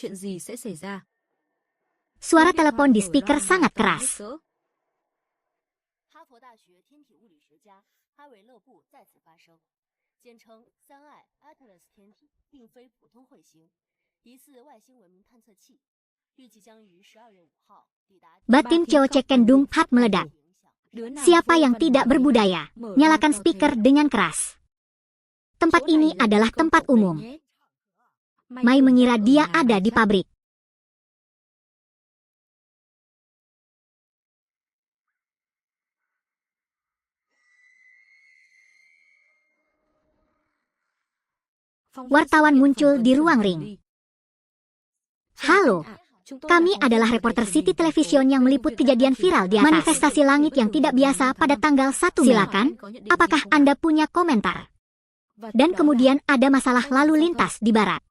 chuyện gì sẽ xảy ra. Suara telepon di speaker sangat keras. Batin Cho Cekendung Pat meledak. Siapa yang tidak berbudaya? Nyalakan speaker dengan keras. Tempat ini adalah tempat umum. Mai mengira dia ada di pabrik. Wartawan muncul di ruang ring. Halo, kami adalah reporter City Television yang meliput kejadian viral di atas. Manifestasi langit yang tidak biasa pada tanggal 1 Mei. Silakan, apakah Anda punya komentar? Dan kemudian ada masalah lalu lintas di barat.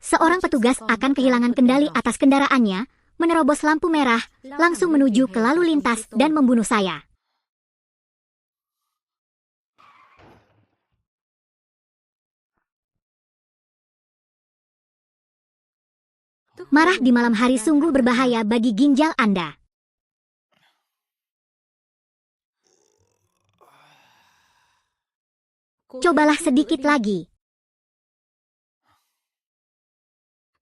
Seorang petugas akan kehilangan kendali atas kendaraannya, menerobos lampu merah, langsung menuju ke lalu lintas dan membunuh saya. Marah di malam hari sungguh berbahaya bagi ginjal Anda. Cobalah sedikit lagi.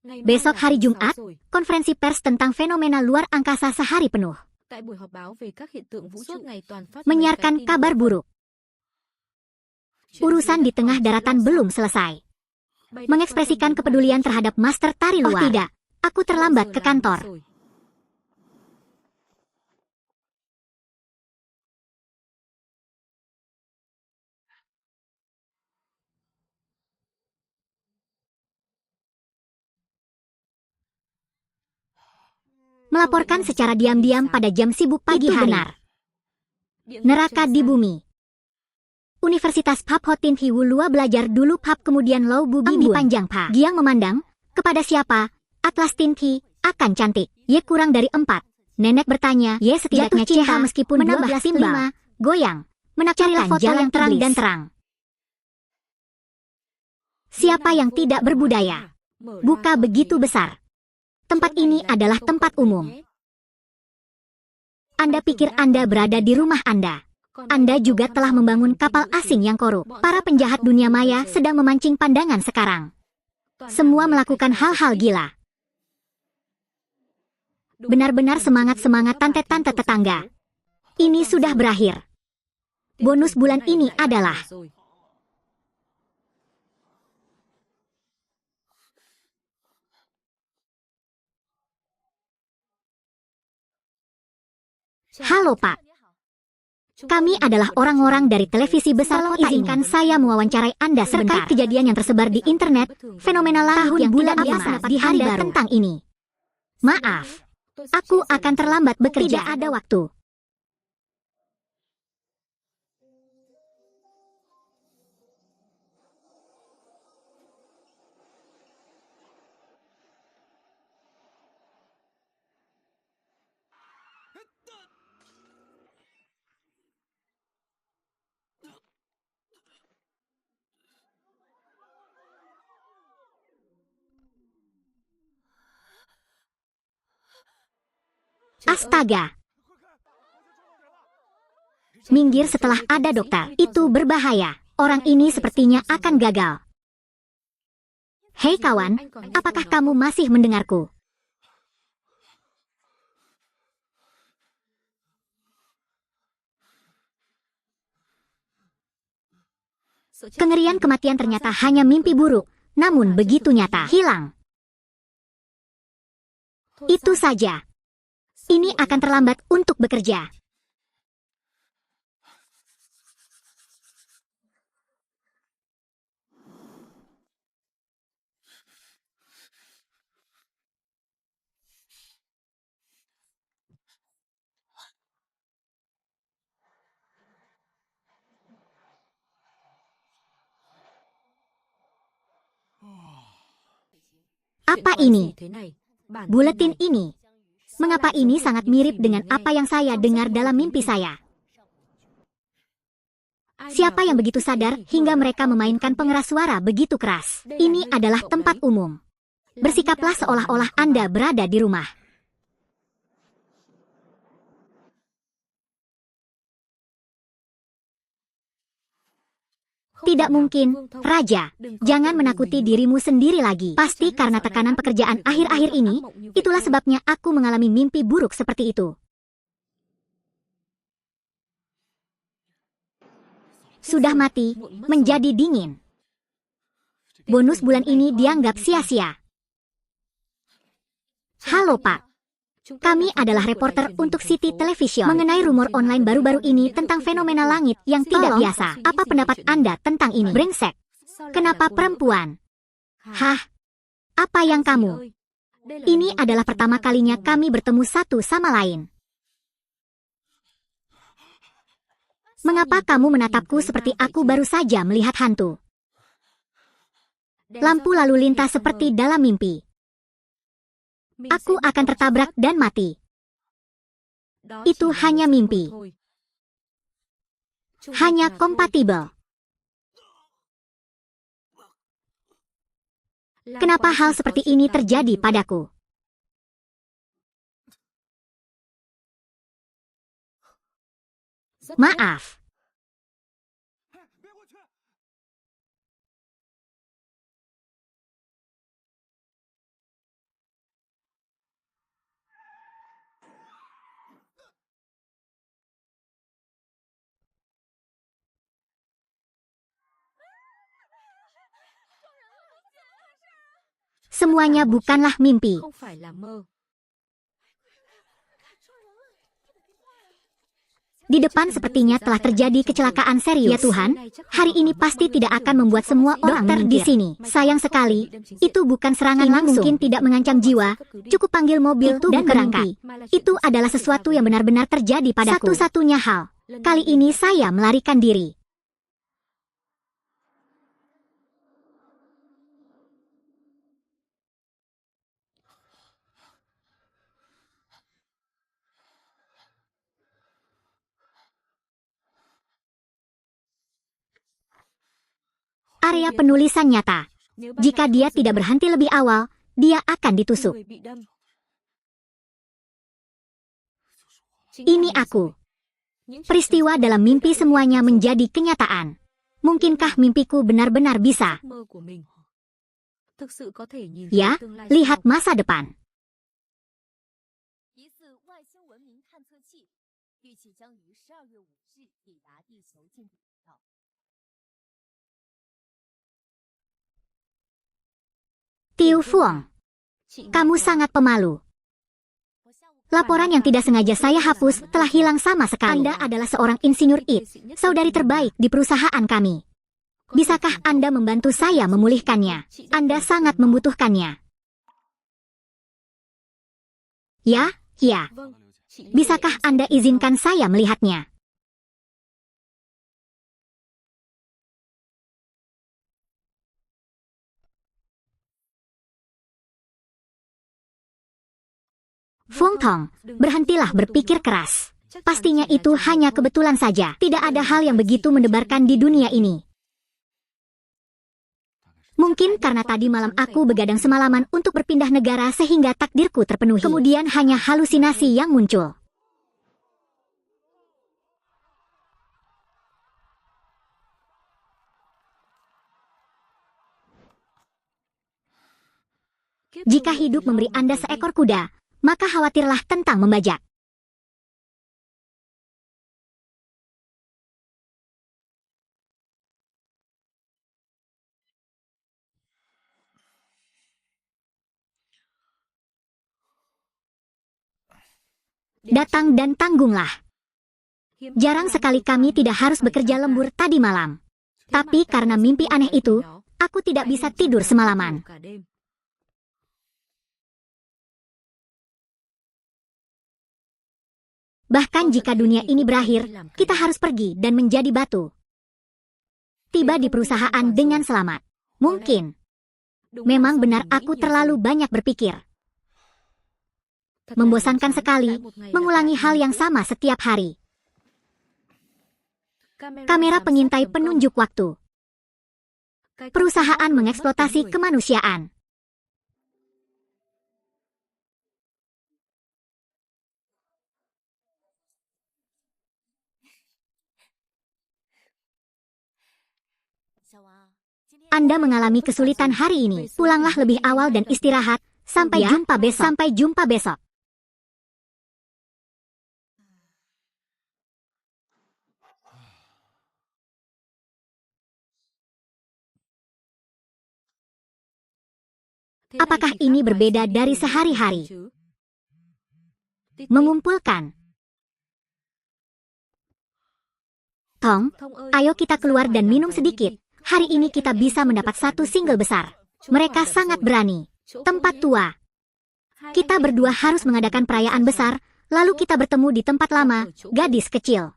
Besok hari Jumat, konferensi pers tentang fenomena luar angkasa sehari penuh. Menyiarkan kabar buruk. Urusan di tengah daratan belum selesai. Mengekspresikan kepedulian terhadap master tari luar. Oh tidak, aku terlambat ke kantor. Melaporkan secara diam-diam pada jam sibuk pagi hari. Benar. Neraka di bumi. Universitas Phap Hotin Hiwu Lua belajar dulu Phap kemudian Lau Bubi di panjang Pa. Giang memandang, kepada siapa? Atlas Tinti, akan cantik. Ye kurang dari 4. Nenek bertanya, ye setidaknya cinta meskipun menambah timbal. Goyang. Carilah foto yang terang dan terang. Siapa yang tidak berbudaya? Buka begitu besar. Tempat ini adalah tempat umum. Anda pikir Anda berada di rumah Anda. Anda juga telah membangun kapal asing yang korup. Para penjahat dunia maya sedang memancing pandangan sekarang. Semua melakukan hal-hal gila. Benar-benar semangat-semangat tante-tante tetangga. Ini sudah berakhir. Bonus bulan ini adalah halo Pak. Kami adalah orang-orang dari televisi besar kota. Izinkan saya mewawancarai Anda terkait kejadian yang tersebar di internet, fenomena langit yang bulan biasa di hari baru tentang ini. Maaf, aku akan terlambat bekerja. Tidak ada waktu. Astaga. Minggir setelah ada dokter. Itu berbahaya. Orang ini sepertinya akan gagal. Hei kawan, apakah kamu masih mendengarku? Kengerian kematian ternyata hanya mimpi buruk, namun begitu nyata. Hilang. Itu saja. Ini akan terlambat untuk bekerja. Apa ini? Buletin ini. Mengapa ini sangat mirip dengan apa yang saya dengar dalam mimpi saya? Siapa yang begitu sadar hingga mereka memainkan pengeras suara begitu keras? Ini adalah tempat umum. Bersikaplah seolah-olah Anda berada di rumah. Tidak mungkin, Raja. Jangan menakuti dirimu sendiri lagi. Pasti karena tekanan pekerjaan akhir-akhir ini, itulah sebabnya aku mengalami mimpi buruk seperti itu. Sudah mati, menjadi dingin. Bonus bulan ini dianggap sia-sia. Halo Pak. Kami adalah reporter untuk City Television mengenai rumor online baru-baru ini tentang fenomena langit yang tidak biasa. Apa pendapat Anda tentang ini? Brengsek. Kenapa perempuan? Hah? Apa yang kamu? Ini adalah pertama kalinya kami bertemu satu sama lain. Mengapa kamu menatapku seperti aku baru saja melihat hantu? Lampu lalu lintas seperti dalam mimpi. Aku akan tertabrak dan mati. Itu hanya mimpi. Hanya kompatibel. Kenapa hal seperti ini terjadi padaku? Maaf. Semuanya bukanlah mimpi. Di depan sepertinya telah terjadi kecelakaan serius. Ya Tuhan, hari ini pasti tidak akan membuat semua orang dokter di sini. Sayang sekali, itu bukan serangan langsung. Mungkin tidak mengancam jiwa. Cukup panggil mobil itu dan berangkat. Itu adalah sesuatu yang benar-benar terjadi padaku. Satu-satunya hal. Kali ini saya melarikan diri. Area penulisan nyata. Jika dia tidak berhenti lebih awal, dia akan ditusuk. Ini aku. Peristiwa dalam mimpi semuanya menjadi kenyataan. Mungkinkah mimpiku benar-benar bisa? Ya, lihat masa depan. Tiu Fuong, kamu sangat pemalu. Laporan yang tidak sengaja saya hapus telah hilang sama sekali. Anda adalah seorang insinyur IT, saudari terbaik di perusahaan kami. Bisakah Anda membantu saya memulihkannya? Anda sangat membutuhkannya. Ya. Bisakah Anda izinkan saya melihatnya? Fung Tong, berhentilah berpikir keras. Pastinya itu hanya kebetulan saja. Tidak ada hal yang begitu mendebarkan di dunia ini. Mungkin karena tadi malam aku begadang semalaman untuk berpindah negara sehingga takdirku terpenuhi. Kemudian hanya halusinasi yang muncul. Jika hidup memberi Anda seekor kuda, maka khawatirlah tentang membajak. Datang dan tanggunglah. Jarang sekali kami tidak harus bekerja lembur tadi malam. Tapi karena mimpi aneh itu, aku tidak bisa tidur semalaman. Bahkan jika dunia ini berakhir, kita harus pergi dan menjadi batu. Tiba di perusahaan dengan selamat. Mungkin. Memang benar aku terlalu banyak berpikir. Membosankan sekali, mengulangi hal yang sama setiap hari. Kamera pengintai penunjuk waktu. Perusahaan mengeksploitasi kemanusiaan. Anda mengalami kesulitan hari ini. Pulanglah lebih awal dan istirahat. Sampai jumpa besok. Sampai jumpa besok. Apakah ini berbeda dari sehari-hari? Mengumpulkan. Tong, ayo kita keluar dan minum sedikit. Hari ini kita bisa mendapat satu single besar. Mereka sangat berani. Tempat tua. Kita berdua harus mengadakan perayaan besar, lalu kita bertemu di tempat lama, gadis kecil.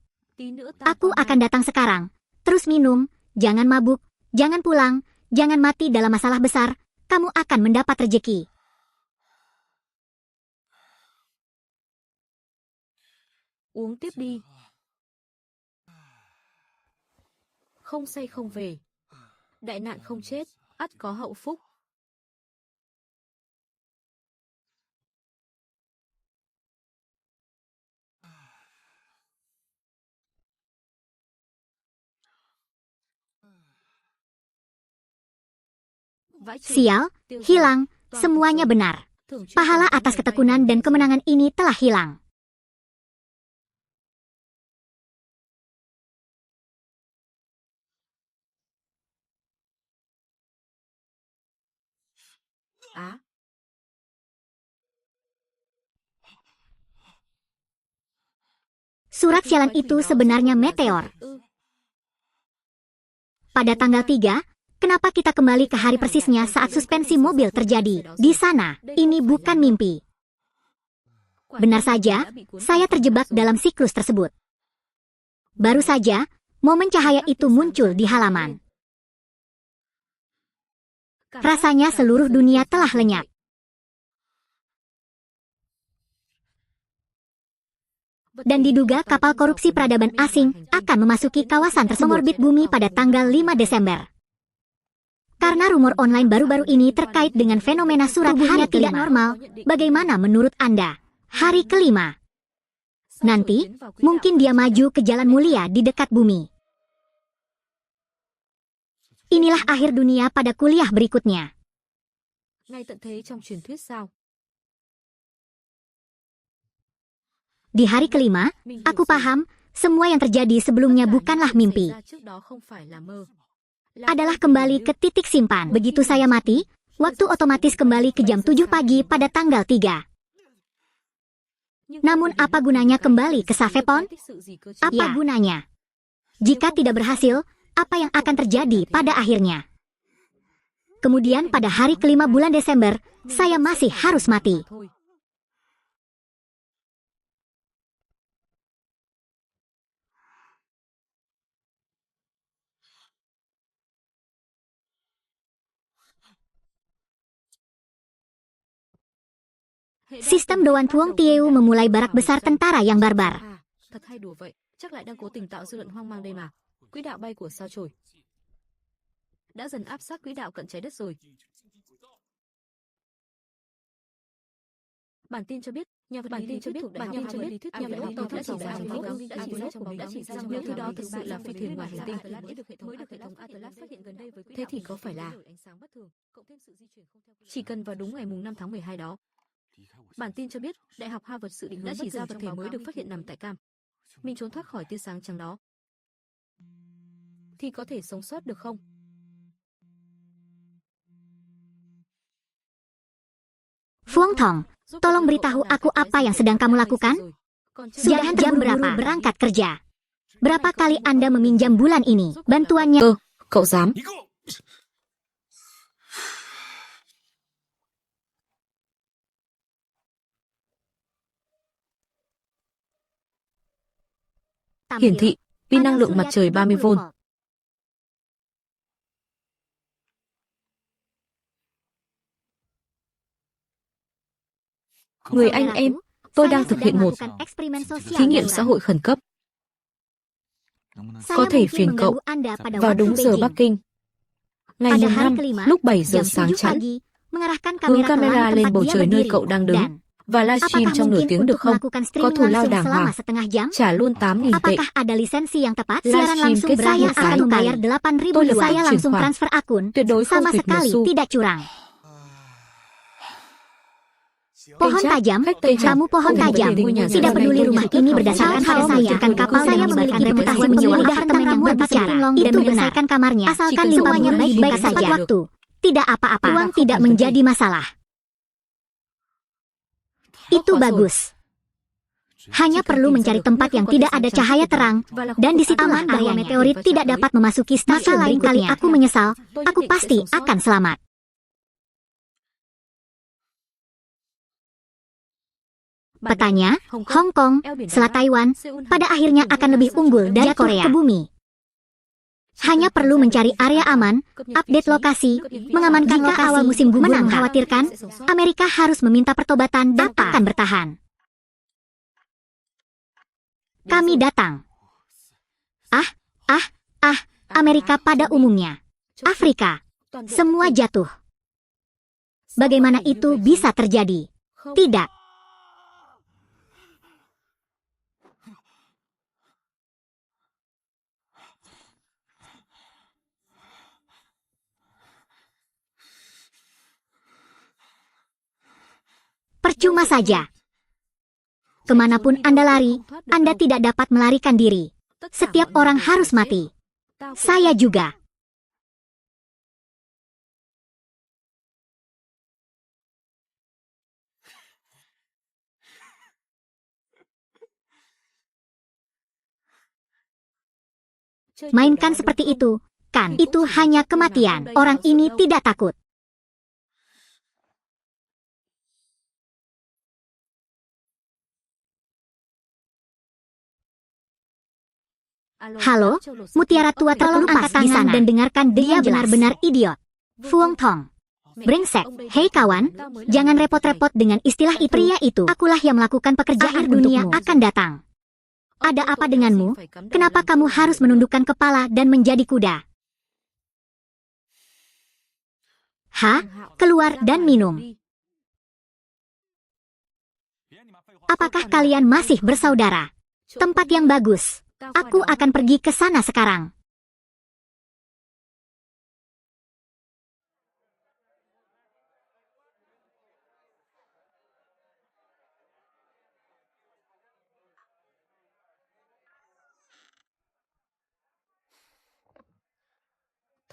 Aku akan datang sekarang. Terus minum, jangan mabuk, jangan pulang, jangan mati dalam masalah besar. Kamu akan mendapat rejeki. Uống tiếp đi. Không say không về. Đại nạn không chết, ắt có hậu phúc. Sial, hilang, semuanya benar. Pahala atas ketekunan dan kemenangan ini telah hilang. Surat sialan itu sebenarnya meteor. Pada tanggal 3, kenapa kita kembali ke hari persisnya saat suspensi mobil terjadi? Di sana, ini bukan mimpi. Benar saja, saya terjebak dalam siklus tersebut. Baru saja, momen cahaya itu muncul di halaman. Rasanya seluruh dunia telah lenyap. Dan diduga kapal korupsi peradaban asing akan memasuki kawasan tersebut mengorbit bumi pada tanggal 5 Desember. Karena rumor online baru-baru ini terkait dengan fenomena surat hari tidak normal, bagaimana menurut Anda? Hari kelima. Nanti, mungkin dia maju ke jalan mulia di dekat bumi. Inilah akhir dunia pada kuliah berikutnya. Di hari kelima, aku paham, semua yang terjadi sebelumnya bukanlah mimpi. Adalah kembali ke titik simpan. Begitu saya mati, waktu otomatis kembali ke jam 7 pagi pada tanggal 3. Namun apa gunanya kembali ke Savepon? Apa gunanya? Jika tidak berhasil, apa yang akan terjadi pada akhirnya? Kemudian pada hari kelima bulan Desember, saya masih harus mati. Sistem Doan Thuong Tieu memulai barak besar tentara yang barbar. Thật hay đùa vậy, chắc lại đang cố tình tạo dư luận hoang mang đây mà. Quỹ đạo bay của sao chổi đã dần áp sát quỹ đạo cận trái đất rồi. Bản tin cho biết, nhà vật lý thuyết thuộc Đại học Harvard lý thuyết nhà vật lý đã chỉ ra nếu thứ đó thực sự là phi thuyền ngoài hành tinh mới được hệ thống Atlas phát hiện gần đây với quỹ đạo. Thế thì có phải là chỉ cần vào đúng ngày mùng 5 tháng 12 đó. Bản tin cho biết, Đại học Harvard sự định hướng đã chỉ ra vật thể mới được phát hiện nằm tại Cam. Mình trốn thoát khỏi tia sáng trắng đó. Thì có thể sống sót được không? Phuong Thong, tolong beritahu aku apa yang sedang kamu lakukan? Jangan jam berapa berangkat kerja? Berapa kali Anda meminjam bulan ini? Bantuannya... Cậu dám? Hiển thị, pin năng lượng mặt trời 30V. Người anh em, tôi đang thực hiện một thí nghiệm xã hội khẩn cấp. Có thể phiền cậu vào đúng giờ Bắc Kinh. Ngày Pada mùng hari 5, kelima, lúc 7 giờ jam sáng 7 chắn, pagi, mengarahkan hướng kamera camera ke lên tempat bầu dia trời nơi berdiri cậu đang đứng dan và livestream apakah trong nửa mungkin tiếng được untuk không? melakukan Có streaming thù lao langsung đàng selama hoàng, setengah jam? trả luôn 8.000 tệ. Apakah ada lisensi yang tepat? Livestream Siaran langsung kết berakhir thúc akan satu membayar kali. 8.000 Tôi lập saya tức chuyển langsung khoản. transfer akun. Tuyệt đối không Sama tuyệt một sekali xu. tidak curang. Kênh Pohon chat, tajam, khách Tây Trăng, kamu pohon cùng tajam. với ngôi nhà Tidak dài peduli ngày rumah tôi ini nhận berdasarkan thức pada khảo saya menunjukkan kapal saya yang memiliki memiliki reputasi reputasi menyewa menyewa apartemen yang berbicara. Itu menyelesaikan kamarnya. Asalkan Jika semuanya semuanya baik-baik baik-baik saja. saja. Waktu. Tidak apa-apa. Uang Tidak tidak akan menjadi penting. masalah. Itu bagus. Hanya perlu mencari tempat yang tidak ada cahaya terang, dan disitulah bahwa meteorit tidak dapat memasuki stasiun lain kali aku menyesal, aku pasti akan selamat. Petanya, Hong Kong, Selat Taiwan, pada akhirnya akan lebih unggul dari Korea ke bumi. Hanya perlu mencari area aman, update lokasi, mengamankan lokasi. Awal musim gugur mengkhawatirkan, Amerika harus meminta pertobatan dan akan bertahan. Kami datang. Amerika pada umumnya. Afrika. Semua jatuh. Bagaimana itu bisa terjadi? Tidak. Percuma saja. Kemanapun Anda lari, Anda tidak dapat melarikan diri. Setiap orang harus mati. Saya juga. Mainkan seperti itu, kan? Itu hanya kematian. Orang ini tidak takut. Halo, mutiara tua tolong angkat tangan dan dengarkan, dia benar-benar idiot. Fuong Tong. Brengsek. Hei kawan, jangan repot-repot dengan istilah itu. Pria itu, akulah yang melakukan pekerjaan dunia akan datang. Ada apa denganmu? Kenapa kamu harus menundukkan kepala dan menjadi kuda? Keluar dan minum. Apakah kalian masih bersaudara? Tempat yang bagus. Aku akan pergi ke sana sekarang.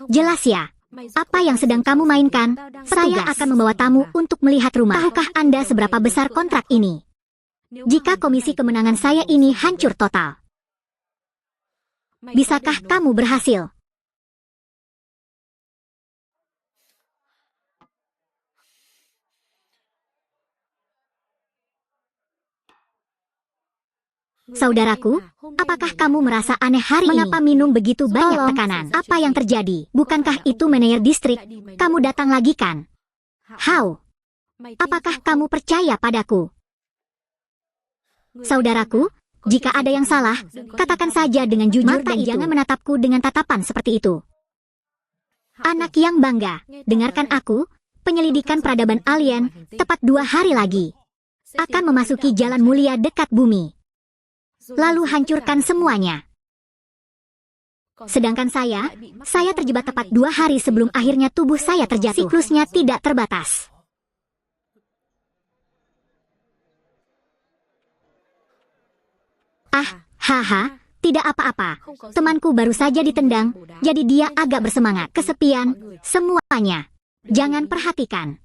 Jelas ya. Apa yang sedang kamu mainkan? Saya akan membawa tamu untuk melihat rumah. Tahukah Anda seberapa besar kontrak ini? Jika komisi kemenangan saya ini hancur total, bisakah kamu berhasil? Saudaraku, apakah kamu merasa aneh hari ini? Mengapa minum begitu banyak tekanan? Apa yang terjadi? Bukankah itu manajer distrik? Kamu datang lagi kan? How? Apakah kamu percaya padaku? Saudaraku, jika ada yang salah, katakan saja dengan jujur dan jangan menatapku dengan tatapan seperti itu. Anak yang bangga, dengarkan aku, penyelidikan peradaban alien, tepat 2 hari lagi, akan memasuki jalan mulia dekat bumi. Lalu hancurkan semuanya. Sedangkan saya terjebak tepat 2 hari sebelum akhirnya tubuh saya terjatuh. Siklusnya tidak terbatas. Tidak apa-apa. Temanku baru saja ditendang, jadi dia agak bersemangat. Kesepian, semuanya. Jangan perhatikan.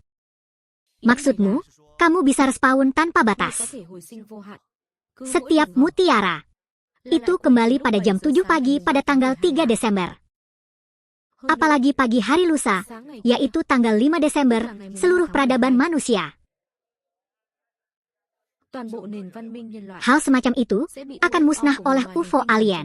Maksudmu, kamu bisa respawn tanpa batas. Setiap mutiara itu kembali pada jam 7 pagi pada tanggal 3 Desember. Apalagi pagi hari lusa, yaitu tanggal 5 Desember, seluruh peradaban manusia. Hal semacam itu akan musnah oleh UFO alien.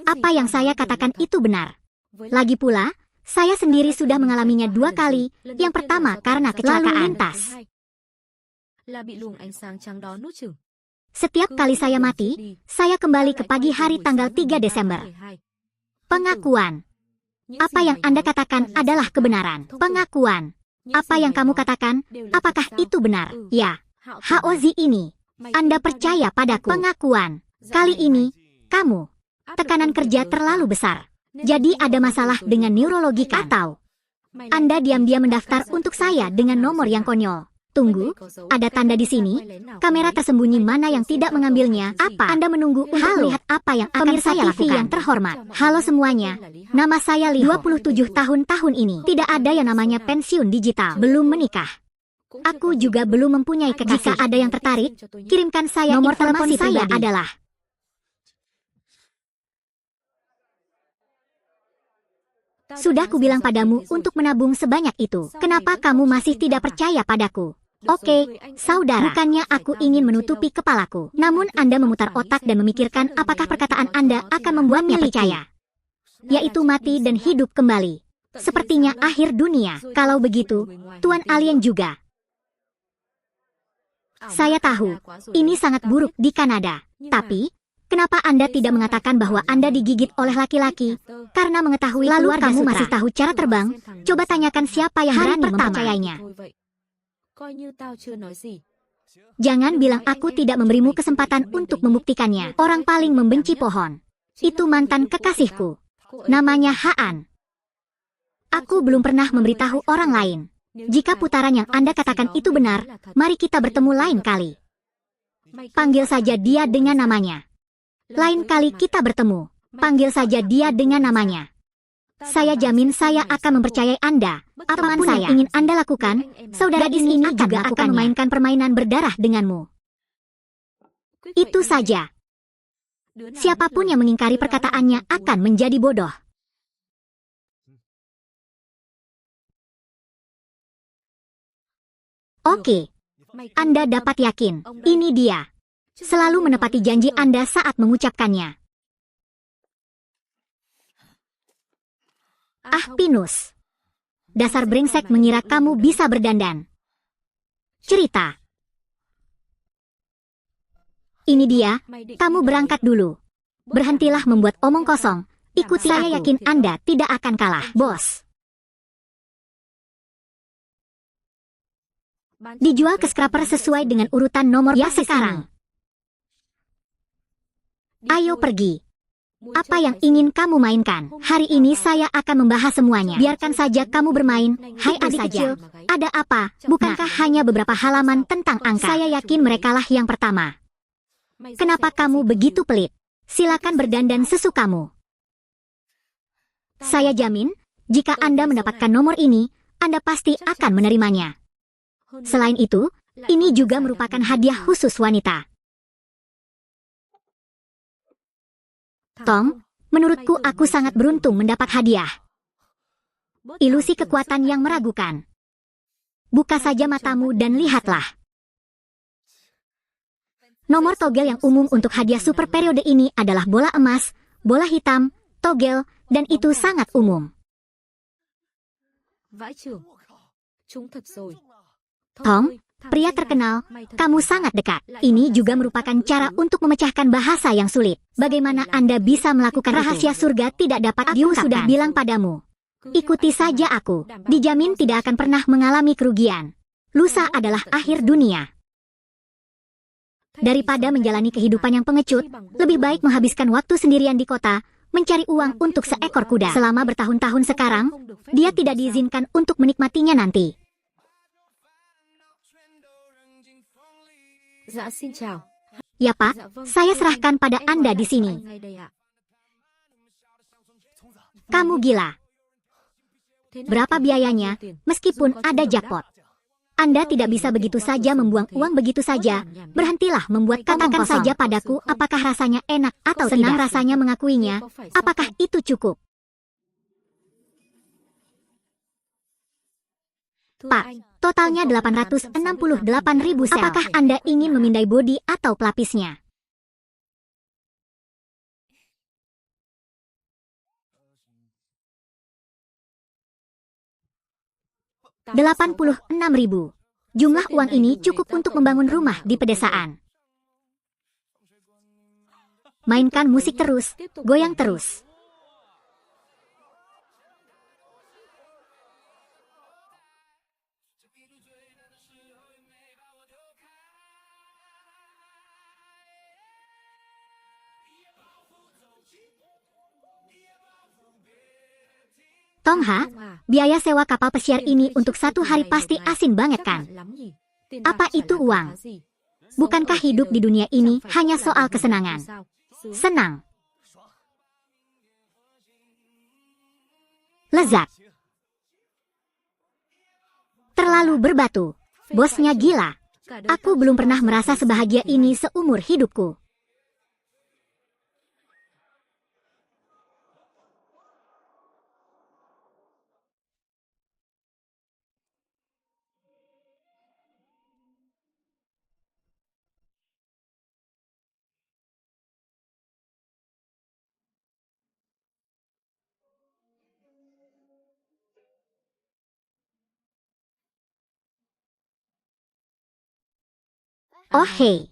Apa yang saya katakan itu benar. Lagi pula, saya sendiri sudah mengalaminya 2 kali. Yang pertama karena kecelakaan lintas. Setiap kali saya mati, saya kembali ke pagi hari tanggal 3 Desember. Pengakuan. Apa yang Anda katakan adalah kebenaran. Pengakuan. Apa yang kamu katakan, apakah itu benar? Ya. Haozi ini. Anda percaya padaku. Pengakuan. Kali ini, kamu. Tekanan kerja terlalu besar. Jadi ada masalah dengan neurologi atau Anda diam-diam mendaftar untuk saya dengan nomor yang konyol. Tunggu, ada tanda di sini. Kamera tersembunyi mana yang tidak mengambilnya? Apa Anda menunggu untuk melihat apa yang akan saya lakukan? Yang terhormat. Halo semuanya. Nama saya Liho. 27 tahun ini. Tidak ada yang namanya pensiun digital. Belum menikah. Aku juga belum mempunyai kekasih. Jika ada yang tertarik, kirimkan saya. Nomor telepon saya adalah. Sudah kubilang padamu untuk menabung sebanyak itu. Kenapa kamu masih tidak percaya padaku? Oke, saudara. Bukannya aku ingin menutupi kepalaku. Namun Anda memutar otak dan memikirkan apakah perkataan Anda akan membuatnya percaya. Yaitu mati dan hidup kembali. Sepertinya akhir dunia. Kalau begitu, Tuan Alien juga. Saya tahu, ini sangat buruk di Kanada. Tapi, kenapa Anda tidak mengatakan bahwa Anda digigit oleh laki-laki? Karena mengetahui lalu kamu masih tahu cara terbang, coba tanyakan siapa yang berani mempercayainya. Jangan bilang aku tidak memberimu kesempatan untuk membuktikannya. Orang paling membenci pohon. Itu mantan kekasihku. Namanya Haan. Aku belum pernah memberitahu orang lain. Jika putaran yang Anda katakan itu benar, mari kita bertemu lain kali. Panggil saja dia dengan namanya. Lain kali kita bertemu, panggil saja dia dengan namanya. Saya jamin saya akan mempercayai Anda. Apapun yang ingin Anda lakukan, saudara gadis ini juga akan memainkan permainan berdarah denganmu. Itu saja. Siapapun yang mengingkari perkataannya akan menjadi bodoh. Oke, Anda dapat yakin, ini dia. Selalu menepati janji Anda saat mengucapkannya. Ah, Pinus. Dasar brengsek mengira kamu bisa berdandan. Cerita. Ini dia, kamu berangkat dulu. Berhentilah membuat omong kosong. Ikuti saya yakin Anda tidak akan kalah, bos. Dijual ke scraper sesuai dengan urutan nomor ya sekarang. Ayo pergi. Apa yang ingin kamu mainkan? Hari ini saya akan membahas semuanya. Biarkan saja kamu bermain. Hai adik kecil, ada apa? Bukankah hanya beberapa halaman tentang angka? Saya yakin merekalah yang pertama. Kenapa kamu begitu pelit? Silakan berdandan sesukamu. Saya jamin, jika Anda mendapatkan nomor ini, Anda pasti akan menerimanya. Selain itu, ini juga merupakan hadiah khusus wanita. Tom, menurutku aku sangat beruntung mendapat hadiah. Ilusi kekuatan yang meragukan. Buka saja matamu dan lihatlah. Nomor togel yang umum untuk hadiah super periode ini adalah bola emas, bola hitam, togel, dan itu sangat umum. Tom, pria terkenal, kamu sangat dekat. Ini juga merupakan cara untuk memecahkan bahasa yang sulit. Bagaimana Anda bisa melakukan rahasia surga tidak dapat diungkapkan? Sudah bilang padamu. Ikuti saja aku. Dijamin tidak akan pernah mengalami kerugian. Lusa adalah akhir dunia. Daripada menjalani kehidupan yang pengecut, lebih baik menghabiskan waktu sendirian di kota, mencari uang untuk seekor kuda. Selama bertahun-tahun sekarang, dia tidak diizinkan untuk menikmatinya nanti. Ya Pak, saya serahkan pada Anda di sini. Kamu gila. Berapa biayanya, meskipun ada jackpot? Anda tidak bisa begitu saja membuang uang begitu saja. Berhentilah membuat katakan saja padaku apakah rasanya enak atau senang tidak. Rasanya mengakuinya. Apakah itu cukup? Pak, totalnya 868.000 sel. Apakah Anda ingin memindai bodi atau pelapisnya? $86.000. Jumlah uang ini cukup untuk membangun rumah di pedesaan. Mainkan musik terus, goyang terus. Tongha, biaya sewa kapal pesiar ini untuk 1 hari pasti asin banget kan? Apa itu uang? Bukankah hidup di dunia ini hanya soal kesenangan? Senang. Lezat. Terlalu berbatu. Bosnya gila. Aku belum pernah merasa sebahagia ini seumur hidupku. Oh hei.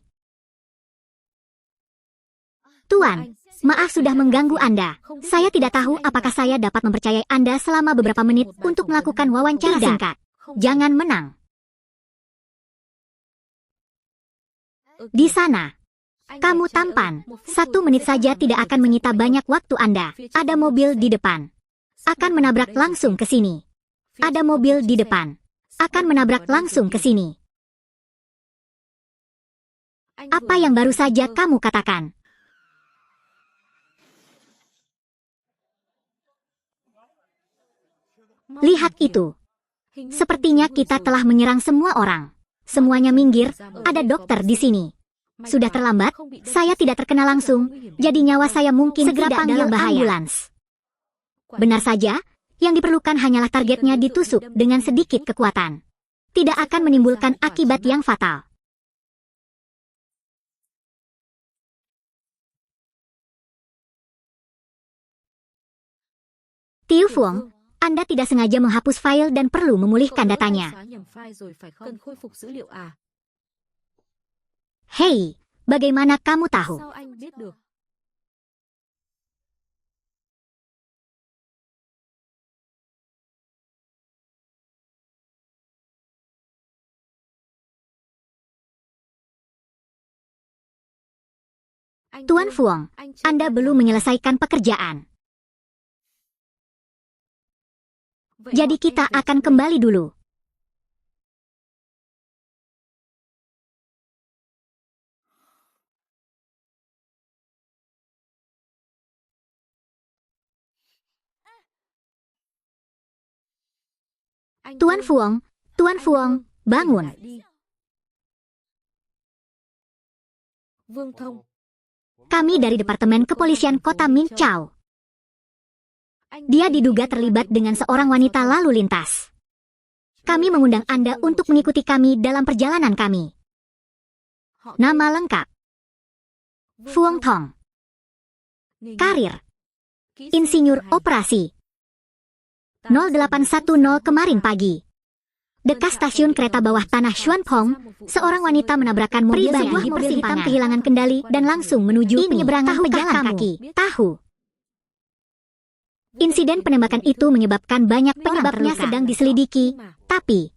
Tuan, maaf sudah mengganggu Anda. Saya tidak tahu apakah saya dapat mempercayai Anda selama beberapa menit untuk melakukan wawancara singkat. Jangan menang. Di sana. Kamu tampan. 1 menit saja tidak akan menyita banyak waktu Anda. Ada mobil di depan. Akan menabrak langsung ke sini. Ada mobil di depan. Akan menabrak langsung ke sini. Apa yang baru saja kamu katakan? Lihat itu. Sepertinya kita telah menyerang semua orang. Semuanya minggir, ada dokter di sini. Sudah terlambat, saya tidak terkena langsung, jadi nyawa saya mungkin segera panggil ambulans. Benar saja, yang diperlukan hanyalah targetnya ditusuk dengan sedikit kekuatan. Tidak akan menimbulkan akibat yang fatal. Tiu Fuong, Anda tidak sengaja menghapus file dan perlu memulihkan datanya. Hei, bagaimana kamu tahu? Tuan Fuong, Anda belum menyelesaikan pekerjaan. Jadi kita akan kembali dulu. Tuan Fuong, bangun. Kami dari Departemen Kepolisian Kota Minchao. Dia diduga terlibat dengan seorang wanita lalu lintas. Kami mengundang Anda untuk mengikuti kami dalam perjalanan kami. Nama lengkap: Fuong Tong. Karir: Insinyur Operasi 0810 kemarin pagi. Dekat stasiun kereta bawah tanah Xuanpong, seorang wanita menabrakkan mobil sebuah mobil hitam kehilangan kendali dan langsung menuju penyeberangan pejalan kaki. Tahu. Insiden penembakan itu menyebabkan banyak penyebabnya sedang diselidiki, tapi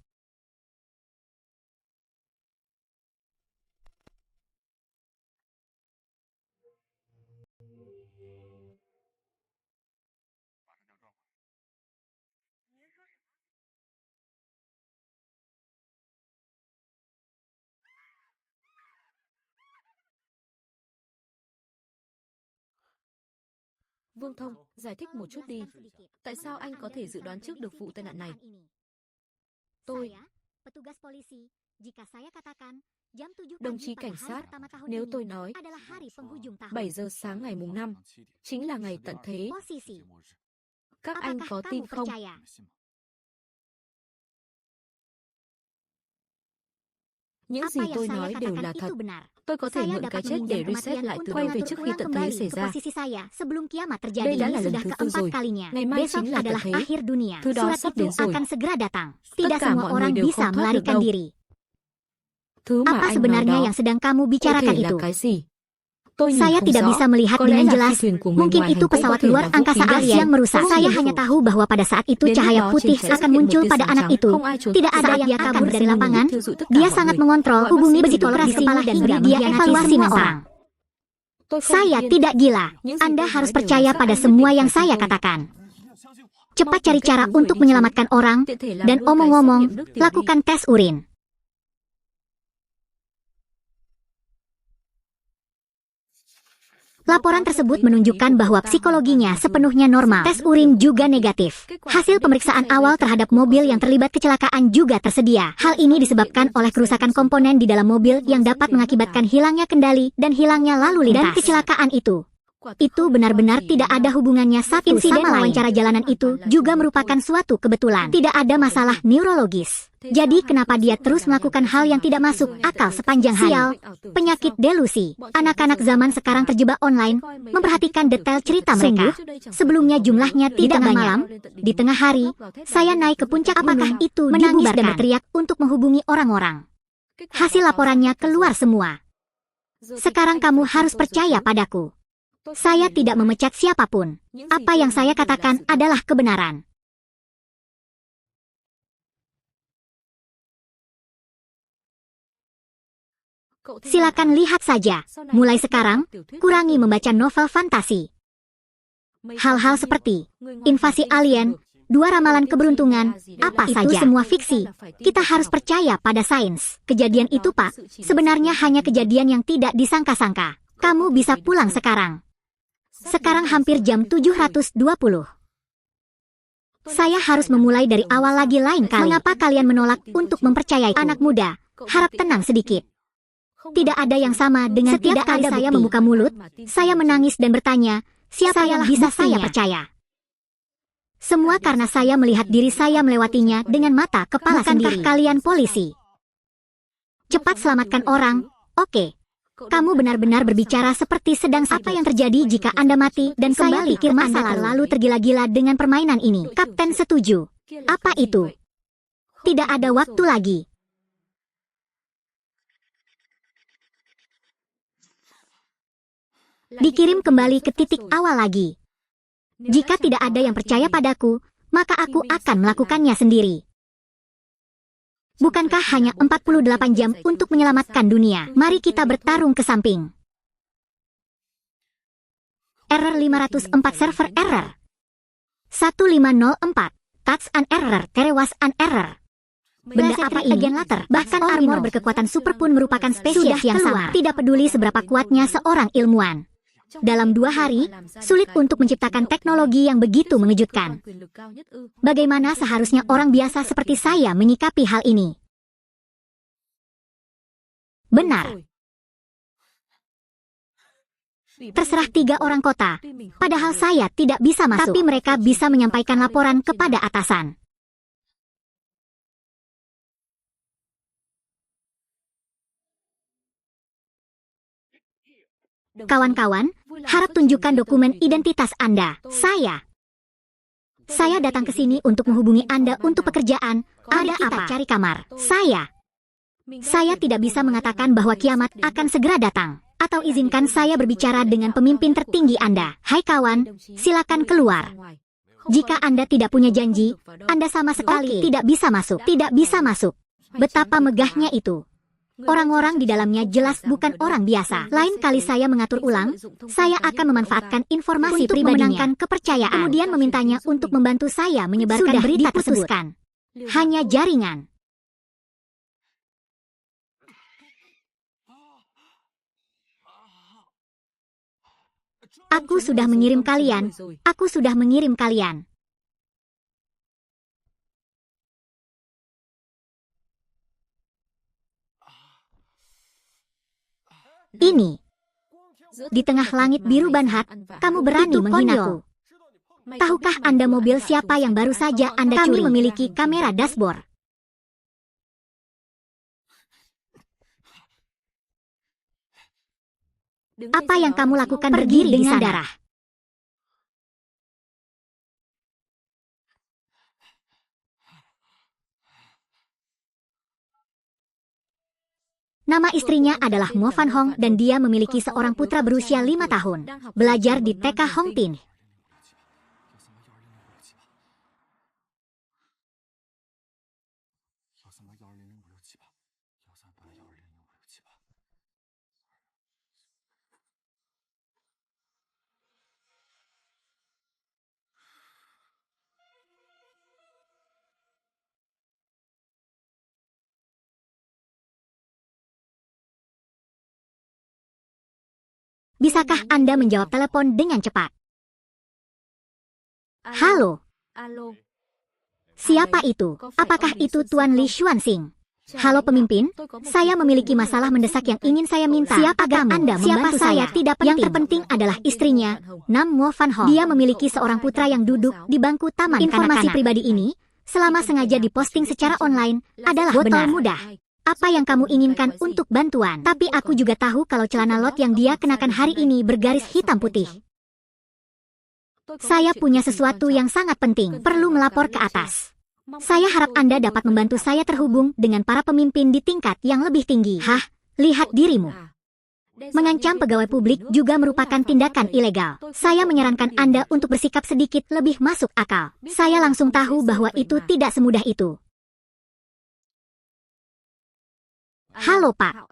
Vương Thông, giải thích một chút đi. Tại sao anh có thể dự đoán trước được vụ tai nạn này? Tôi, đồng chí cảnh sát, nếu tôi nói 7 giờ sáng ngày mùng 5 chính là ngày tận thế, các anh có tin không? Những gì tôi nói đều là thật. Tôi có thể mượn cái chết để reset lại từ đầu về trước khi tận thế xảy ra. Đây đã là lần thứ 4 rồi. Ngày mai chính là tận thế. Thứ đó sắp đến rồi. Tất cả mọi người đều không thoát được đâu. Thứ mà anh nói đó, cụ thể là cái gì? Saya tidak bisa melihat dengan jelas. Mungkin itu pesawat luar angkasa alien yang merusak. Saya hanya tahu bahwa pada saat itu cahaya putih akan muncul pada anak itu. Tidak ada yang kabur dari lapangan. Dia sangat mengontrol, hubungi psikolog di kepala dan beri dia evaluasi orang. Saya tidak gila. Anda harus percaya pada semua yang saya katakan. Cepat cari cara untuk menyelamatkan orang, dan omong-omong, lakukan tes urin. Laporan tersebut menunjukkan bahwa psikologinya sepenuhnya normal. Tes urin juga negatif. Hasil pemeriksaan awal terhadap mobil yang terlibat kecelakaan juga tersedia. Hal ini disebabkan oleh kerusakan komponen di dalam mobil yang dapat mengakibatkan hilangnya kendali dan hilangnya lalu lintas. Dan kecelakaan itu benar-benar tidak ada hubungannya satu insiden sama wawancara jalanan itu juga merupakan suatu kebetulan. Tidak ada masalah neurologis. Jadi kenapa dia terus melakukan hal yang tidak masuk akal sepanjang hari? Sial, penyakit delusi. Anak-anak zaman sekarang terjebak online, memperhatikan detail cerita mereka. Sebelumnya jumlahnya tidak banyak. Malam, di tengah hari, saya naik ke puncak apakah itu menangis dan berteriak untuk menghubungi orang-orang. Hasil laporannya keluar semua. Sekarang kamu harus percaya padaku. Saya tidak memecat siapapun. Apa yang saya katakan adalah kebenaran. Silakan lihat saja. Mulai sekarang, kurangi membaca novel fantasi. Hal-hal seperti invasi alien, 2 ramalan keberuntungan, apa saja. Itu semua fiksi. Kita harus percaya pada sains. Kejadian itu, Pak, sebenarnya hanya kejadian yang tidak disangka-sangka. Kamu bisa pulang sekarang. Sekarang hampir jam 7.20. Saya harus memulai dari awal lagi lain kali. Mengapa kalian menolak untuk mempercayai anak muda? Harap tenang sedikit. Tidak ada yang sama dengan setiap kali saya membuka mulut, saya menangis dan bertanya, siapa yang bisa saya percaya? Semua karena saya melihat diri saya melewatinya dengan mata kepala sendiri. Bukankah kalian polisi? Cepat selamatkan orang, oke. Kamu benar-benar berbicara seperti sedang apa yang terjadi jika Anda mati dan kembali pikir masa lalu tergila-gila dengan permainan ini. Kapten setuju. Apa itu? Tidak ada waktu lagi. Dikirim kembali ke titik awal lagi. Jika tidak ada yang percaya padaku, maka aku akan melakukannya sendiri. Bukankah hanya 48 jam untuk menyelamatkan dunia? Mari kita bertarung ke samping. Error 504 server error. 1504. Touch an error, terewas an error. Benda apa ini? Bagian latar. Bahkan armor berkekuatan super pun merupakan spesies yang sama. Tidak peduli seberapa kuatnya seorang ilmuwan. Dalam 2 hari, sulit untuk menciptakan teknologi yang begitu mengejutkan. Bagaimana seharusnya orang biasa seperti saya menyikapi hal ini? Benar. Terserah 3 orang kota, padahal saya tidak bisa masuk. Tapi mereka bisa menyampaikan laporan kepada atasan. Kawan-kawan, harap tunjukkan dokumen identitas Anda. Saya datang ke sini untuk menghubungi Anda untuk pekerjaan. Ada apa? Cari kamar. Saya tidak bisa mengatakan bahwa kiamat akan segera datang. Atau izinkan saya berbicara dengan pemimpin tertinggi Anda. Hai kawan, silakan keluar. Jika Anda tidak punya janji, Anda sama sekali tidak bisa masuk. Tidak bisa masuk. Betapa megahnya itu. Orang-orang di dalamnya jelas bukan orang biasa. Lain kali saya mengatur ulang, saya akan memanfaatkan informasi untuk memenangkan kepercayaan. Kemudian memintanya untuk membantu saya menyebarkan berita tersebut. Hanya jaringan. Aku sudah mengirim kalian. Aku sudah mengirim kalian. Ini. Di tengah langit biru banhat, kamu berani menghinaku. Tahukah Anda mobil siapa yang baru saja Anda curi? Kami memiliki kamera dashboard. Apa yang kamu lakukan berdiri dengan darah? Nama istrinya adalah Mo Fan Hong dan dia memiliki seorang putra berusia 5 tahun. Belajar di TK Hong Tin. Bisakah Anda menjawab telepon dengan cepat? Halo. Siapa itu? Apakah itu Tuan Li Xuanxing? Halo pemimpin, saya memiliki masalah mendesak yang ingin saya minta. Siapa kamu? Anda membantu saya? Tidak penting. Yang terpenting adalah istrinya, Nam Mo Fan Hong. Dia memiliki seorang putra yang duduk di bangku taman kanak-kanak. Informasi pribadi ini, selama sengaja diposting secara online, adalah benar. Mudah. Apa yang kamu inginkan untuk bantuan? Tapi aku juga tahu kalau celana lot yang dia kenakan hari ini bergaris hitam putih. Saya punya sesuatu yang sangat penting, perlu melapor ke atas. Saya harap Anda dapat membantu saya terhubung dengan para pemimpin di tingkat yang lebih tinggi. Hah? Lihat dirimu. Mengancam pegawai publik juga merupakan tindakan ilegal. Saya menyarankan Anda untuk bersikap sedikit lebih masuk akal. Saya langsung tahu bahwa itu tidak semudah itu. Halo Pak,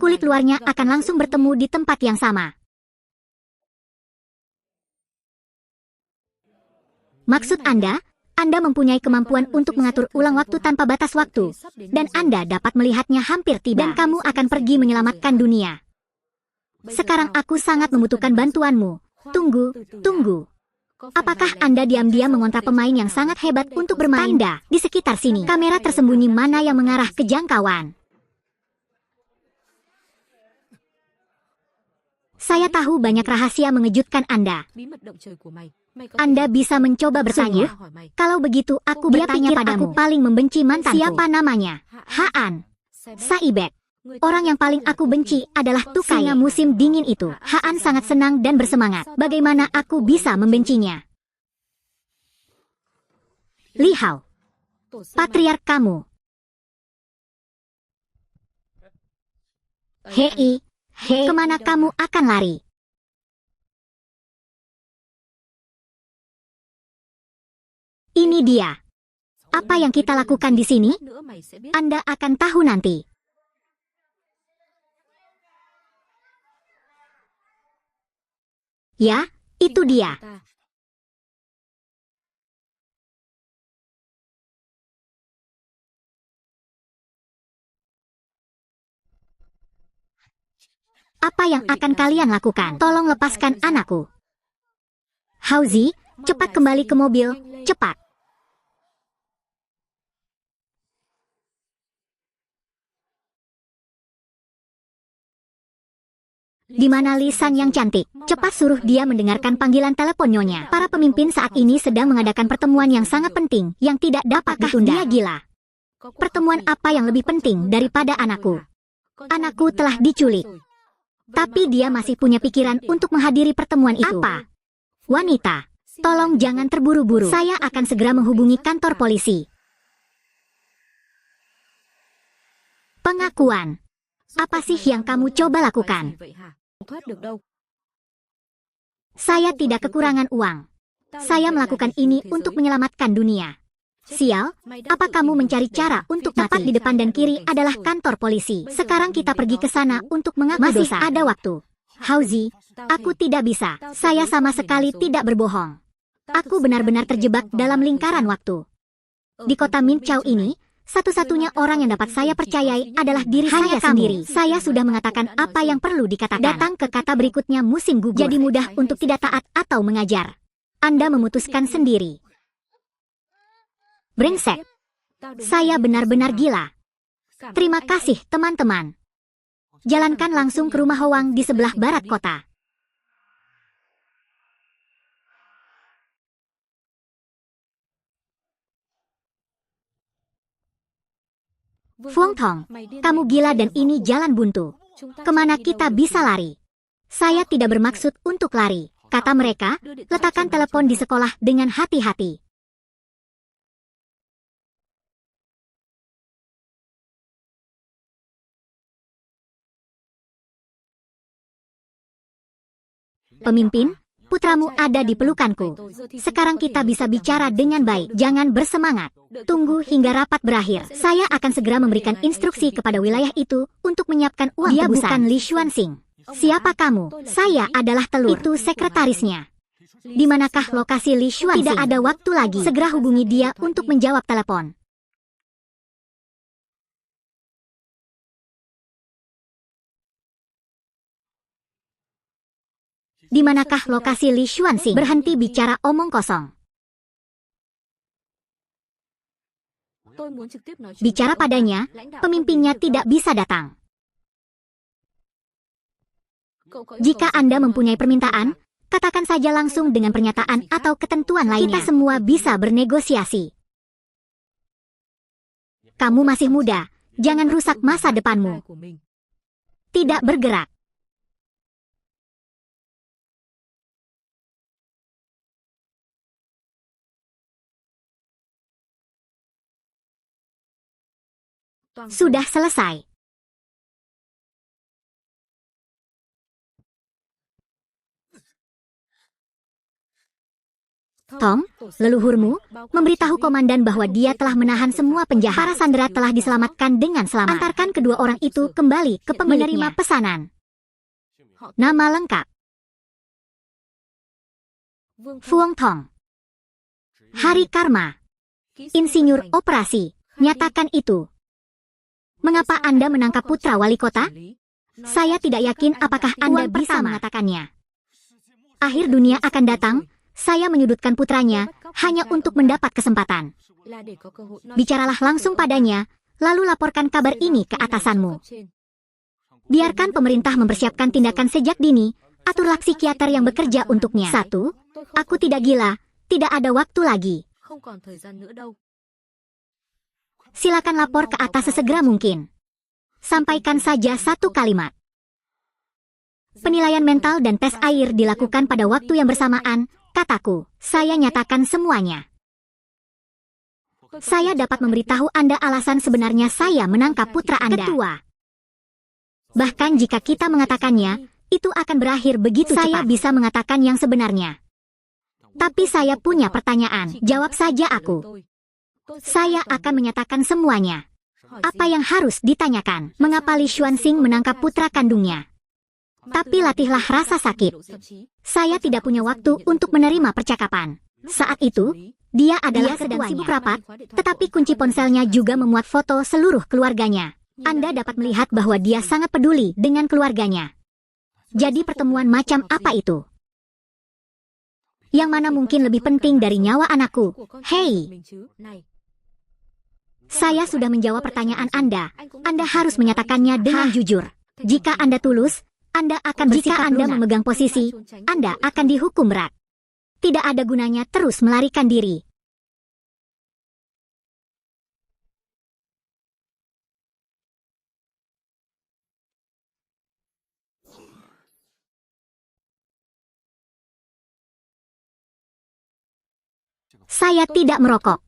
kulit luarnya akan langsung bertemu di tempat yang sama. Maksud Anda mempunyai kemampuan untuk mengatur ulang waktu tanpa batas waktu, dan Anda dapat melihatnya hampir tiba, dan kamu akan pergi menyelamatkan dunia. Sekarang aku sangat membutuhkan bantuanmu. Tunggu. Apakah Anda diam-diam mengontrak pemain yang sangat hebat untuk bermain? Anda di sekitar sini, kamera tersembunyi mana yang mengarah ke jangkauan? Saya tahu banyak rahasia mengejutkan Anda. Anda bisa mencoba bertanya. Kalau begitu, aku bertanya padamu. Aku paling membenci mantanku. Siapa namanya? Haan Saibek. Orang yang paling aku benci adalah Tukai. Singa musim dingin itu. Haan sangat senang dan bersemangat. Bagaimana aku bisa membencinya? Li Hao, patriark kamu. Hei. Kemana kamu akan lari? Ini dia. Apa yang kita lakukan di sini? Anda akan tahu nanti. Ya, itu dia. Apa yang akan kalian lakukan? Tolong lepaskan anakku. Hauzi, cepat kembali ke mobil, cepat. Di mana lisan yang cantik? Cepat suruh dia mendengarkan panggilan telepon nyonya. Para pemimpin saat ini sedang mengadakan pertemuan yang sangat penting, yang tidak dapat ditunda. Dia gila. Pertemuan apa yang lebih penting daripada anakku? Anakku telah diculik. Tapi dia masih punya pikiran untuk menghadiri pertemuan itu. Apa? Wanita, tolong jangan terburu-buru. Saya akan segera menghubungi kantor polisi. Pengakuan. Apa sih yang kamu coba lakukan? Saya tidak kekurangan uang. Saya melakukan ini untuk menyelamatkan dunia. Sial, apa kamu mencari cara untuk mati? Tepat di depan dan kiri adalah kantor polisi. Sekarang kita pergi ke sana untuk mengaku dosa. Masih ada waktu. Hauzi, aku tidak bisa. Saya sama sekali tidak berbohong. Aku benar-benar terjebak dalam lingkaran waktu. Di kota Min Chao ini, satu-satunya orang yang dapat saya percayai adalah diri saya sendiri. Saya sudah mengatakan apa yang perlu dikatakan. Datang ke kata berikutnya musim gugur. Jadi mudah untuk tidak taat atau mengajar. Anda memutuskan sendiri. Brengsek. Saya benar-benar gila. Terima kasih, teman-teman. Jalankan langsung ke rumah Hoang di sebelah barat kota. Fuang Tong, kamu gila dan ini jalan buntu. Kemana kita bisa lari? Saya tidak bermaksud untuk lari, kata mereka. Letakkan telepon di sekolah dengan hati-hati. Pemimpin, putramu ada di pelukanku. Sekarang kita bisa bicara dengan baik. Jangan bersemangat. Tunggu hingga rapat berakhir. Saya akan segera memberikan instruksi kepada wilayah itu untuk menyiapkan uang tebusan. Dia bukan Li Xuanxing. Siapa kamu? Saya adalah telur. Itu sekretarisnya. Di manakah lokasi Li Xuanxing? Tidak ada waktu lagi. Segera hubungi dia untuk menjawab telepon. Di manakah lokasi Li Xuanxing? Berhenti bicara omong kosong. Bicara padanya, pemimpinnya tidak bisa datang. Jika Anda mempunyai permintaan, katakan saja langsung dengan pernyataan atau ketentuan lainnya. Kita semua bisa bernegosiasi. Kamu masih muda, jangan rusak masa depanmu. Tidak bergerak. Sudah selesai. Tom, leluhurmu, memberitahu komandan bahwa dia telah menahan semua penjahat. Para sandera telah diselamatkan dengan selamat. Antarkan kedua orang itu kembali ke penerima pesanan. Nama lengkap: Fuong Tong. Hari karma. Insinyur operasi. Nyatakan itu. Mengapa Anda menangkap putra wali kota? Saya tidak yakin apakah Anda bisa mengatakannya. Akhir dunia akan datang, saya menyudutkan putranya hanya untuk mendapat kesempatan. Bicaralah langsung padanya, lalu laporkan kabar ini ke atasanmu. Biarkan pemerintah mempersiapkan tindakan sejak dini, aturlah psikiater yang bekerja untuknya. 1. Aku tidak gila, tidak ada waktu lagi. Silakan lapor ke atas sesegera mungkin. Sampaikan saja satu kalimat. Penilaian mental dan tes air dilakukan pada waktu yang bersamaan, kataku. Saya nyatakan semuanya. Saya dapat memberitahu Anda alasan sebenarnya saya menangkap putra Anda. Ketua. Bahkan jika kita mengatakannya, itu akan berakhir begitu cepat. Saya bisa mengatakan yang sebenarnya. Tapi saya punya pertanyaan. Jawab saja aku. Saya akan menyatakan semuanya. Apa yang harus ditanyakan? Mengapa Li Xuanxing menangkap putra kandungnya? Tapi latihlah rasa sakit. Saya tidak punya waktu untuk menerima percakapan. Saat itu, dia adalah sedang sibuk rapat, tetapi kunci ponselnya juga memuat foto seluruh keluarganya. Anda dapat melihat bahwa dia sangat peduli dengan keluarganya. Jadi pertemuan macam apa itu? Yang mana mungkin lebih penting dari nyawa anakku? Hei! Saya sudah menjawab pertanyaan Anda. Anda harus menyatakannya dengan jujur. Jika Anda tulus, Anda akan bersikap lunak. Jika Anda memegang posisi, Anda akan dihukum berat. Tidak ada gunanya terus melarikan diri. Saya tidak merokok.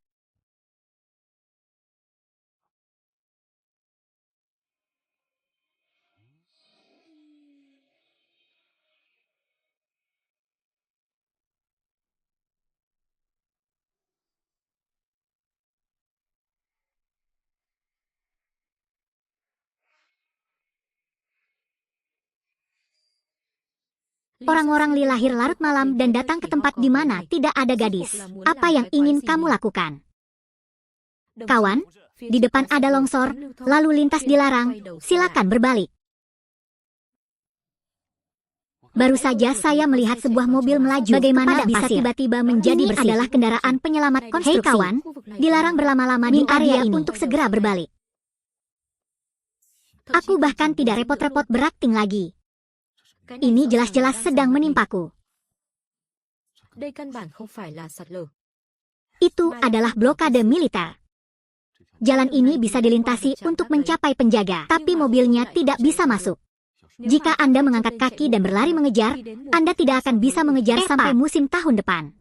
Orang-orang Li lahir larut malam dan datang ke tempat di mana tidak ada gadis. Apa yang ingin kamu lakukan? Kawan, di depan ada longsor, lalu lintas dilarang, silakan berbalik. Baru saja saya melihat sebuah mobil melaju. Bagaimana bisa tiba-tiba menjadi bersih? Ini adalah kendaraan penyelamat konstruksi. Hei kawan, dilarang berlama-lama di area ini untuk segera berbalik. Aku bahkan tidak repot-repot berakting lagi. Ini jelas-jelas sedang menimpaku. Itu adalah blokade militer. Jalan ini bisa dilintasi untuk mencapai penjaga, tapi mobilnya tidak bisa masuk. Jika Anda mengangkat kaki dan berlari mengejar, Anda tidak akan bisa mengejar sampai musim tahun depan.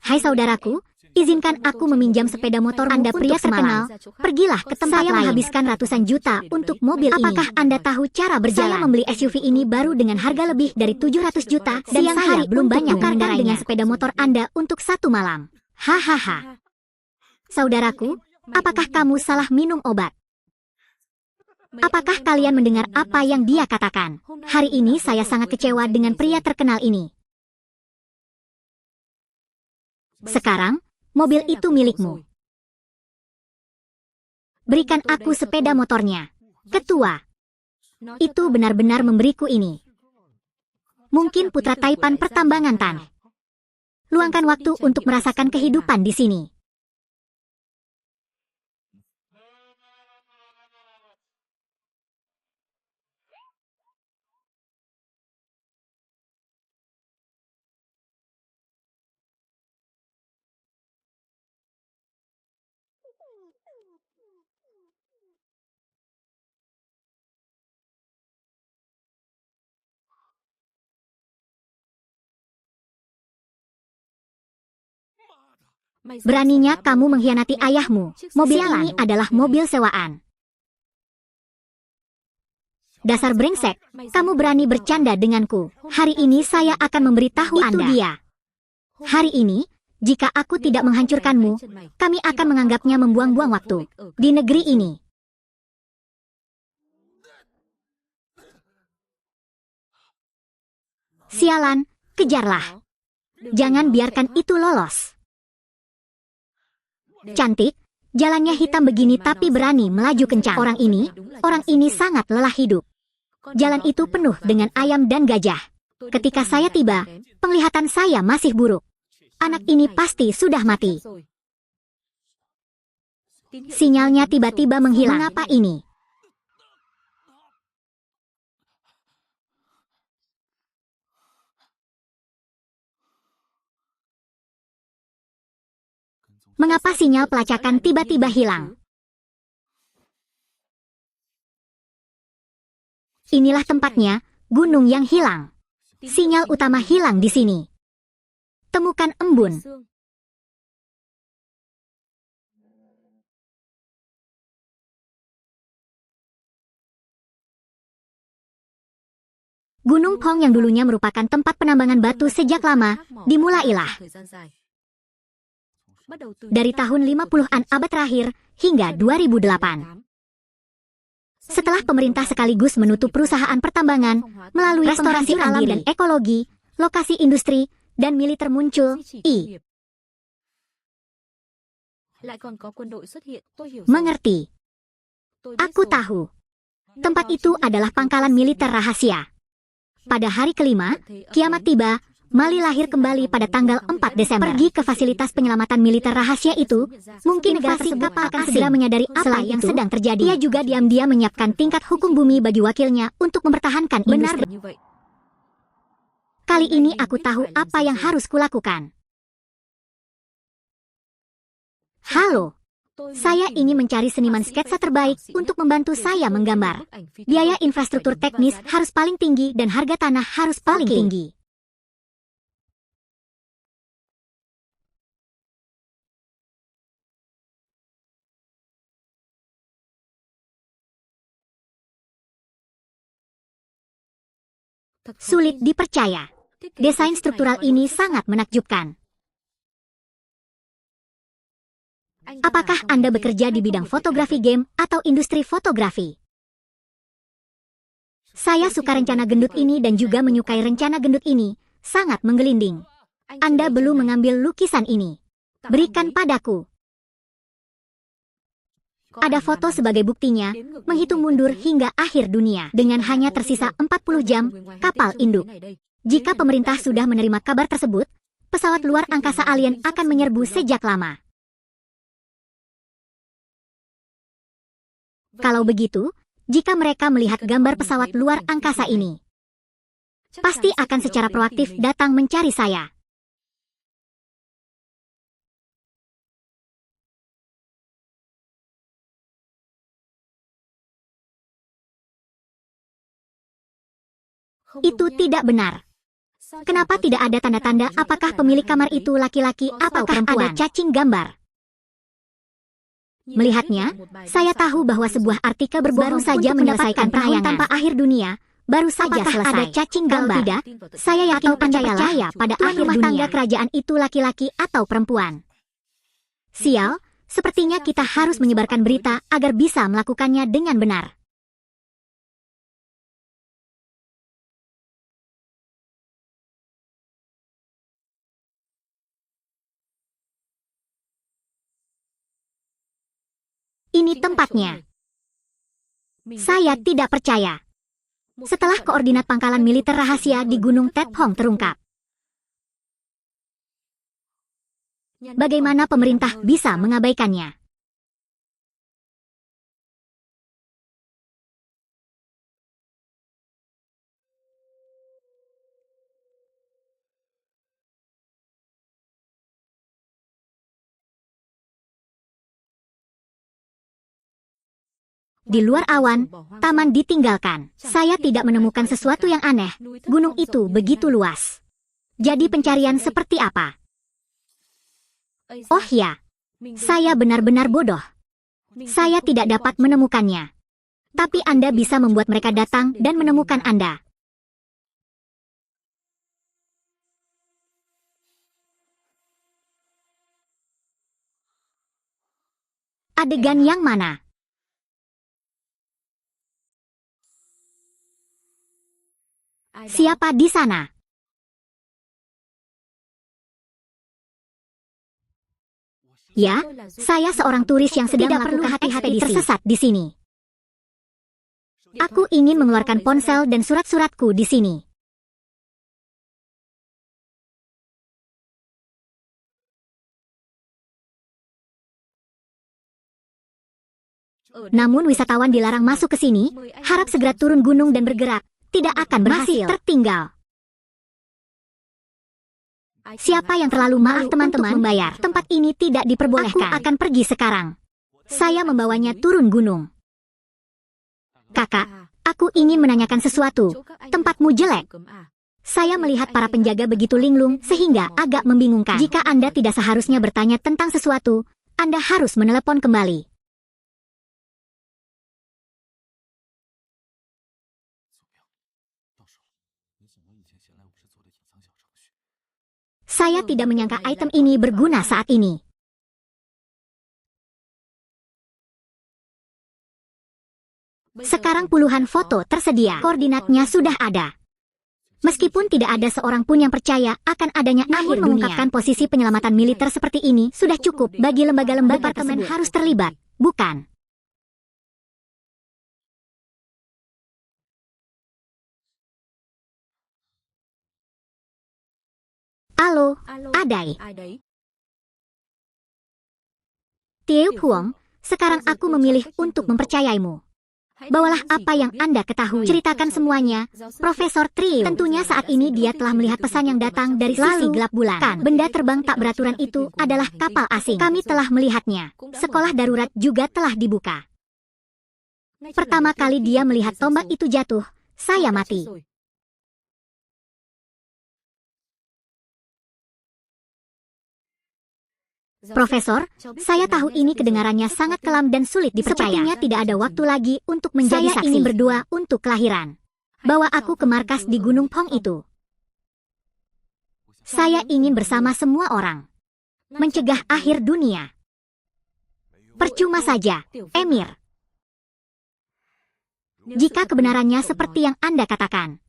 Hai saudaraku, Izinkan aku meminjam sepeda motor Anda pria terkenal. Pergilah ke tempat lain. Saya menghabiskan ratusan juta untuk mobil ini. Apakah Anda tahu cara berjalan? Saya membeli SUV ini baru dengan harga lebih dari 700 juta dan siang hari belum banyak mengendarainya dengan sepeda motor Anda untuk satu malam. Hahaha. Saudaraku, apakah kamu salah minum obat? Apakah kalian mendengar apa yang dia katakan? Hari ini saya sangat kecewa dengan pria terkenal ini. Sekarang, mobil itu milikmu. Berikan aku sepeda motornya. Ketua, itu benar-benar memberiku ini. Mungkin putra Taipan pertambangan Tan. Luangkan waktu untuk merasakan kehidupan di sini. Beraninya kamu mengkhianati ayahmu. Mobil ini adalah mobil sewaan. Dasar brengsek, kamu berani bercanda denganku. Hari ini saya akan memberitahu Anda. Itu dia. Hari ini, jika aku tidak menghancurkanmu, kami akan menganggapnya membuang-buang waktu di negeri ini. Sialan, kejarlah. Jangan biarkan itu lolos. Cantik, jalannya hitam begini tapi berani melaju kencang. Orang ini sangat lelah hidup. Jalan itu penuh dengan ayam dan gajah. Ketika saya tiba, penglihatan saya masih buruk. Anak ini pasti sudah mati. Sinyalnya tiba-tiba menghilang. Mengapa ini? Mengapa sinyal pelacakan tiba-tiba hilang? Inilah tempatnya, gunung yang hilang. Sinyal utama hilang di sini. Temukan embun. Gunung Pong yang dulunya merupakan tempat penambangan batu sejak lama, dimulailah. Dari tahun 50-an abad terakhir hingga 2008. Setelah pemerintah sekaligus menutup perusahaan pertambangan melalui restorasi alam dan ekologi, lokasi industri, dan militer muncul, Mengerti. Aku tahu. Tempat itu adalah pangkalan militer rahasia. Pada hari kelima, kiamat tiba. Mali lahir kembali pada tanggal 4 Desember. Pergi ke fasilitas penyelamatan militer rahasia itu, mungkin negara kapal akan segera menyadari apa yang sedang terjadi. Ia juga diam-diam menyiapkan tingkat hukum bumi bagi wakilnya untuk mempertahankan industri. Kali ini aku tahu apa yang harus kulakukan. Halo, saya ingin mencari seniman sketsa terbaik untuk membantu saya menggambar. Biaya infrastruktur teknis harus paling tinggi dan harga tanah harus paling tinggi. Sulit dipercaya. Desain struktural ini sangat menakjubkan. Apakah Anda bekerja di bidang fotografi game atau industri fotografi? Saya suka rencana gendut ini dan juga menyukai rencana gendut ini. Sangat menggelinding. Anda belum mengambil lukisan ini. Berikan padaku. Ada foto sebagai buktinya, menghitung mundur hingga akhir dunia. Dengan hanya tersisa 40 jam, kapal induk. Jika pemerintah sudah menerima kabar tersebut, pesawat luar angkasa alien akan menyerbu sejak lama. Kalau begitu, jika mereka melihat gambar pesawat luar angkasa ini, pasti akan secara proaktif datang mencari saya. Itu tidak benar. Kenapa tidak ada tanda-tanda apakah pemilik kamar itu laki-laki atau perempuan? Ada cacing gambar. Melihatnya, saya tahu bahwa sebuah artikel berbohong baru saja menyelesaikan penayangan tanpa akhir dunia, baru saja selesai. Ada cacing gambar? Kalau tidak, saya yakin Anda percaya pada akhir rumah tangga kerajaan itu laki-laki atau perempuan. Sial, sepertinya kita harus menyebarkan berita agar bisa melakukannya dengan benar. Ini tempatnya. Saya tidak percaya. Setelah koordinat pangkalan militer rahasia di Gunung Tet Hong terungkap, bagaimana pemerintah bisa mengabaikannya? Di luar awan, taman ditinggalkan. Saya tidak menemukan sesuatu yang aneh. Gunung itu begitu luas. Jadi pencarian seperti apa? Oh ya, saya benar-benar bodoh. Saya tidak dapat menemukannya. Tapi Anda bisa membuat mereka datang dan menemukan Anda. Adegan yang mana? Siapa di sana? Ya, saya seorang turis yang sedang melakukan hati-hati tersesat di sini. Aku ingin mengeluarkan ponsel dan surat-suratku di sini. Namun wisatawan dilarang masuk ke sini, harap segera turun gunung dan bergerak. Tidak akan berhasil. Masih tertinggal. Siapa yang terlalu maaf teman-teman membayar? Tempat ini tidak diperbolehkan. Aku akan pergi sekarang. Saya membawanya turun gunung. Kakak, aku ingin menanyakan sesuatu. Tempatmu jelek. Saya melihat para penjaga begitu linglung sehingga agak membingungkan. Jika Anda tidak seharusnya bertanya tentang sesuatu, Anda harus menelepon kembali. Saya tidak menyangka item ini berguna saat ini. Sekarang puluhan foto tersedia. Koordinatnya sudah ada. Meskipun tidak ada seorang pun yang percaya akan adanya akhir dunia, mengungkapkan posisi penyelamatan militer seperti ini sudah cukup bagi lembaga-lembaga departemen harus terlibat, bukan? Halo, Adai. Tieu Huang, sekarang aku memilih untuk mempercayaimu. Bawalah apa yang Anda ketahui. Ceritakan semuanya, Profesor Triu. Tentunya saat ini dia telah melihat pesan yang datang dari sisi gelap bulan. Kan, benda terbang tak beraturan itu adalah kapal asing. Kami telah melihatnya. Sekolah darurat juga telah dibuka. Pertama kali dia melihat tombak itu jatuh, saya mati. Profesor, saya tahu ini kedengarannya sangat kelam dan sulit dipercaya. Sepertinya tidak ada waktu lagi untuk menjadi saksi. Saya ingin berdoa untuk kelahiran. Bawa aku ke markas di Gunung Pong itu. Saya ingin bersama semua orang. Mencegah akhir dunia. Percuma saja, Emir. Jika kebenarannya seperti yang Anda katakan.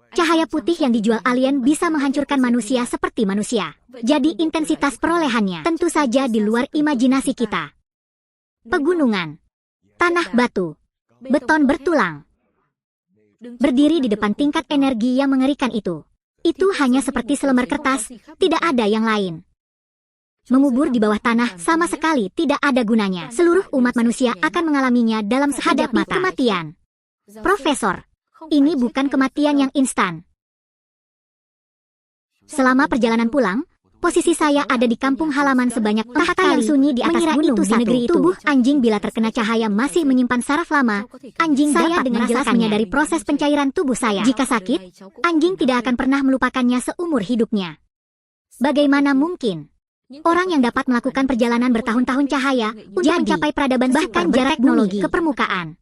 Cahaya putih yang dijual alien bisa menghancurkan manusia seperti manusia. Jadi intensitas perolehannya tentu saja di luar imajinasi kita. Pegunungan, tanah batu, beton bertulang. Berdiri di depan tingkat energi yang mengerikan itu. Itu hanya seperti selembar kertas, tidak ada yang lain. Mengubur di bawah tanah sama sekali tidak ada gunanya. Seluruh umat manusia akan mengalaminya dalam sekejap mata. Kematian. Profesor, ini bukan kematian yang instan. Selama perjalanan pulang, Posisi saya ada di kampung halaman sebanyak 4 kali yang sunyi di atas gunung di negeri itu. Tubuh anjing bila terkena cahaya masih menyimpan saraf lama. Anjing saya dengan jelas menyadari proses pencairan tubuh saya. Jika sakit, anjing tidak akan pernah melupakannya seumur hidupnya. Bagaimana mungkin orang yang dapat melakukan perjalanan bertahun-tahun cahaya untuk mencapai peradaban bahkan jarak teknologi ke permukaan?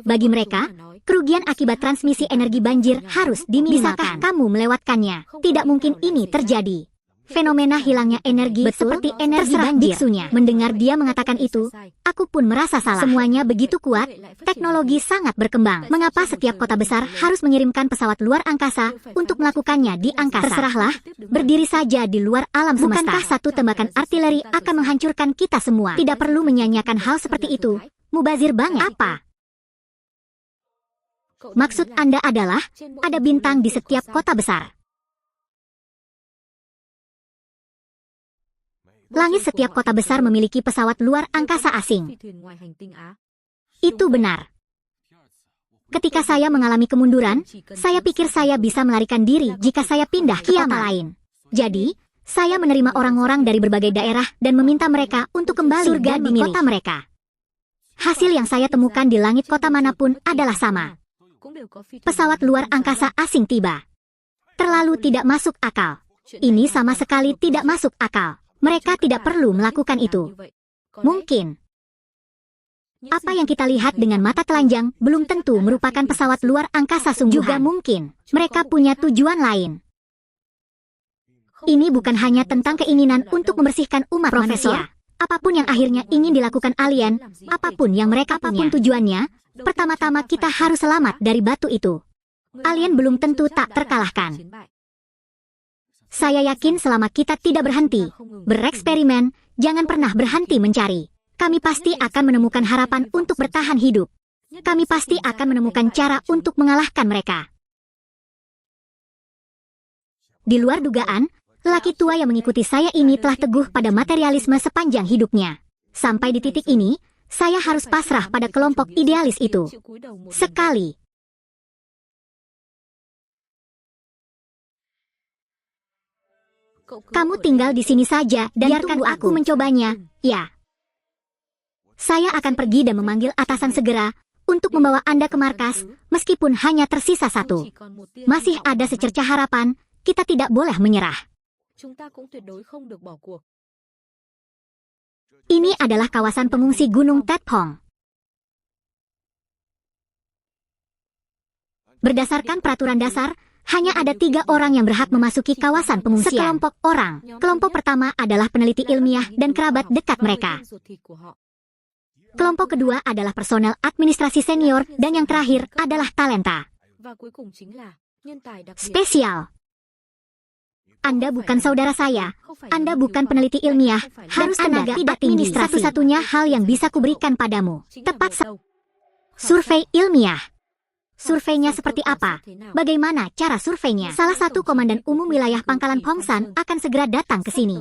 Bagi mereka, kerugian akibat transmisi energi banjir harus diminimalkan. Bisakah kamu melewatkannya? Tidak mungkin ini terjadi. Fenomena hilangnya energi seperti energi banjir. Biksunya. Mendengar dia mengatakan itu, aku pun merasa salah. Semuanya begitu kuat, teknologi sangat berkembang. Mengapa setiap kota besar harus mengirimkan pesawat luar angkasa untuk melakukannya di angkasa? Terserahlah, berdiri saja di luar alam semesta. Bukankah satu tembakan artileri akan menghancurkan kita semua? Tidak perlu menyanyiakan hal seperti itu. Mubazir banget. Apa? Maksud Anda adalah, ada bintang di setiap kota besar. Langit setiap kota besar memiliki pesawat luar angkasa asing. Itu benar. Ketika saya mengalami kemunduran, saya pikir saya bisa melarikan diri jika saya pindah ke kota lain. Jadi, saya menerima orang-orang dari berbagai daerah dan meminta mereka untuk kembali surga di kota mereka. Hasil yang saya temukan di langit kota manapun adalah sama. Pesawat luar angkasa asing tiba. Terlalu tidak masuk akal. Ini sama sekali tidak masuk akal. Mereka tidak perlu melakukan itu. Mungkin apa yang kita lihat dengan mata telanjang belum tentu merupakan pesawat luar angkasa sungguhan. Juga mungkin mereka punya tujuan lain. Ini bukan hanya tentang keinginan untuk membersihkan umat manusia. Apapun yang akhirnya ingin dilakukan alien, apapun yang mereka punya, apapun tujuannya, pertama-tama kita harus selamat dari batu itu. Alien belum tentu tak terkalahkan. Saya yakin selama kita tidak berhenti bereksperimen, jangan pernah berhenti mencari. Kami pasti akan menemukan harapan untuk bertahan hidup. Kami pasti akan menemukan cara untuk mengalahkan mereka. Di luar dugaan, lelaki tua yang mengikuti saya ini telah teguh pada materialisme sepanjang hidupnya. Sampai di titik ini, saya harus pasrah pada kelompok idealis itu. Sekali. Kamu tinggal di sini saja dan biarkan aku mencobanya. Ya. Saya akan pergi dan memanggil atasan segera untuk membawa Anda ke markas, meskipun hanya tersisa satu. Masih ada secercah harapan, kita tidak boleh menyerah. Ini adalah kawasan pengungsi Gunung Tepong. Berdasarkan peraturan dasar, hanya ada 3 orang yang berhak memasuki kawasan pengungsian. Sekelompok orang. Kelompok pertama adalah peneliti ilmiah dan kerabat dekat mereka. Kelompok kedua adalah personel administrasi senior dan yang terakhir adalah talenta spesial. Anda bukan saudara saya. Anda bukan peneliti ilmiah. Harus tenaga tidak tinggi. Satu-satunya hal yang bisa kuberikan padamu. Tepat survei ilmiah. Surveinya seperti apa? Bagaimana cara surveinya? Salah satu komandan umum wilayah Pangkalan Pongsan akan segera datang ke sini.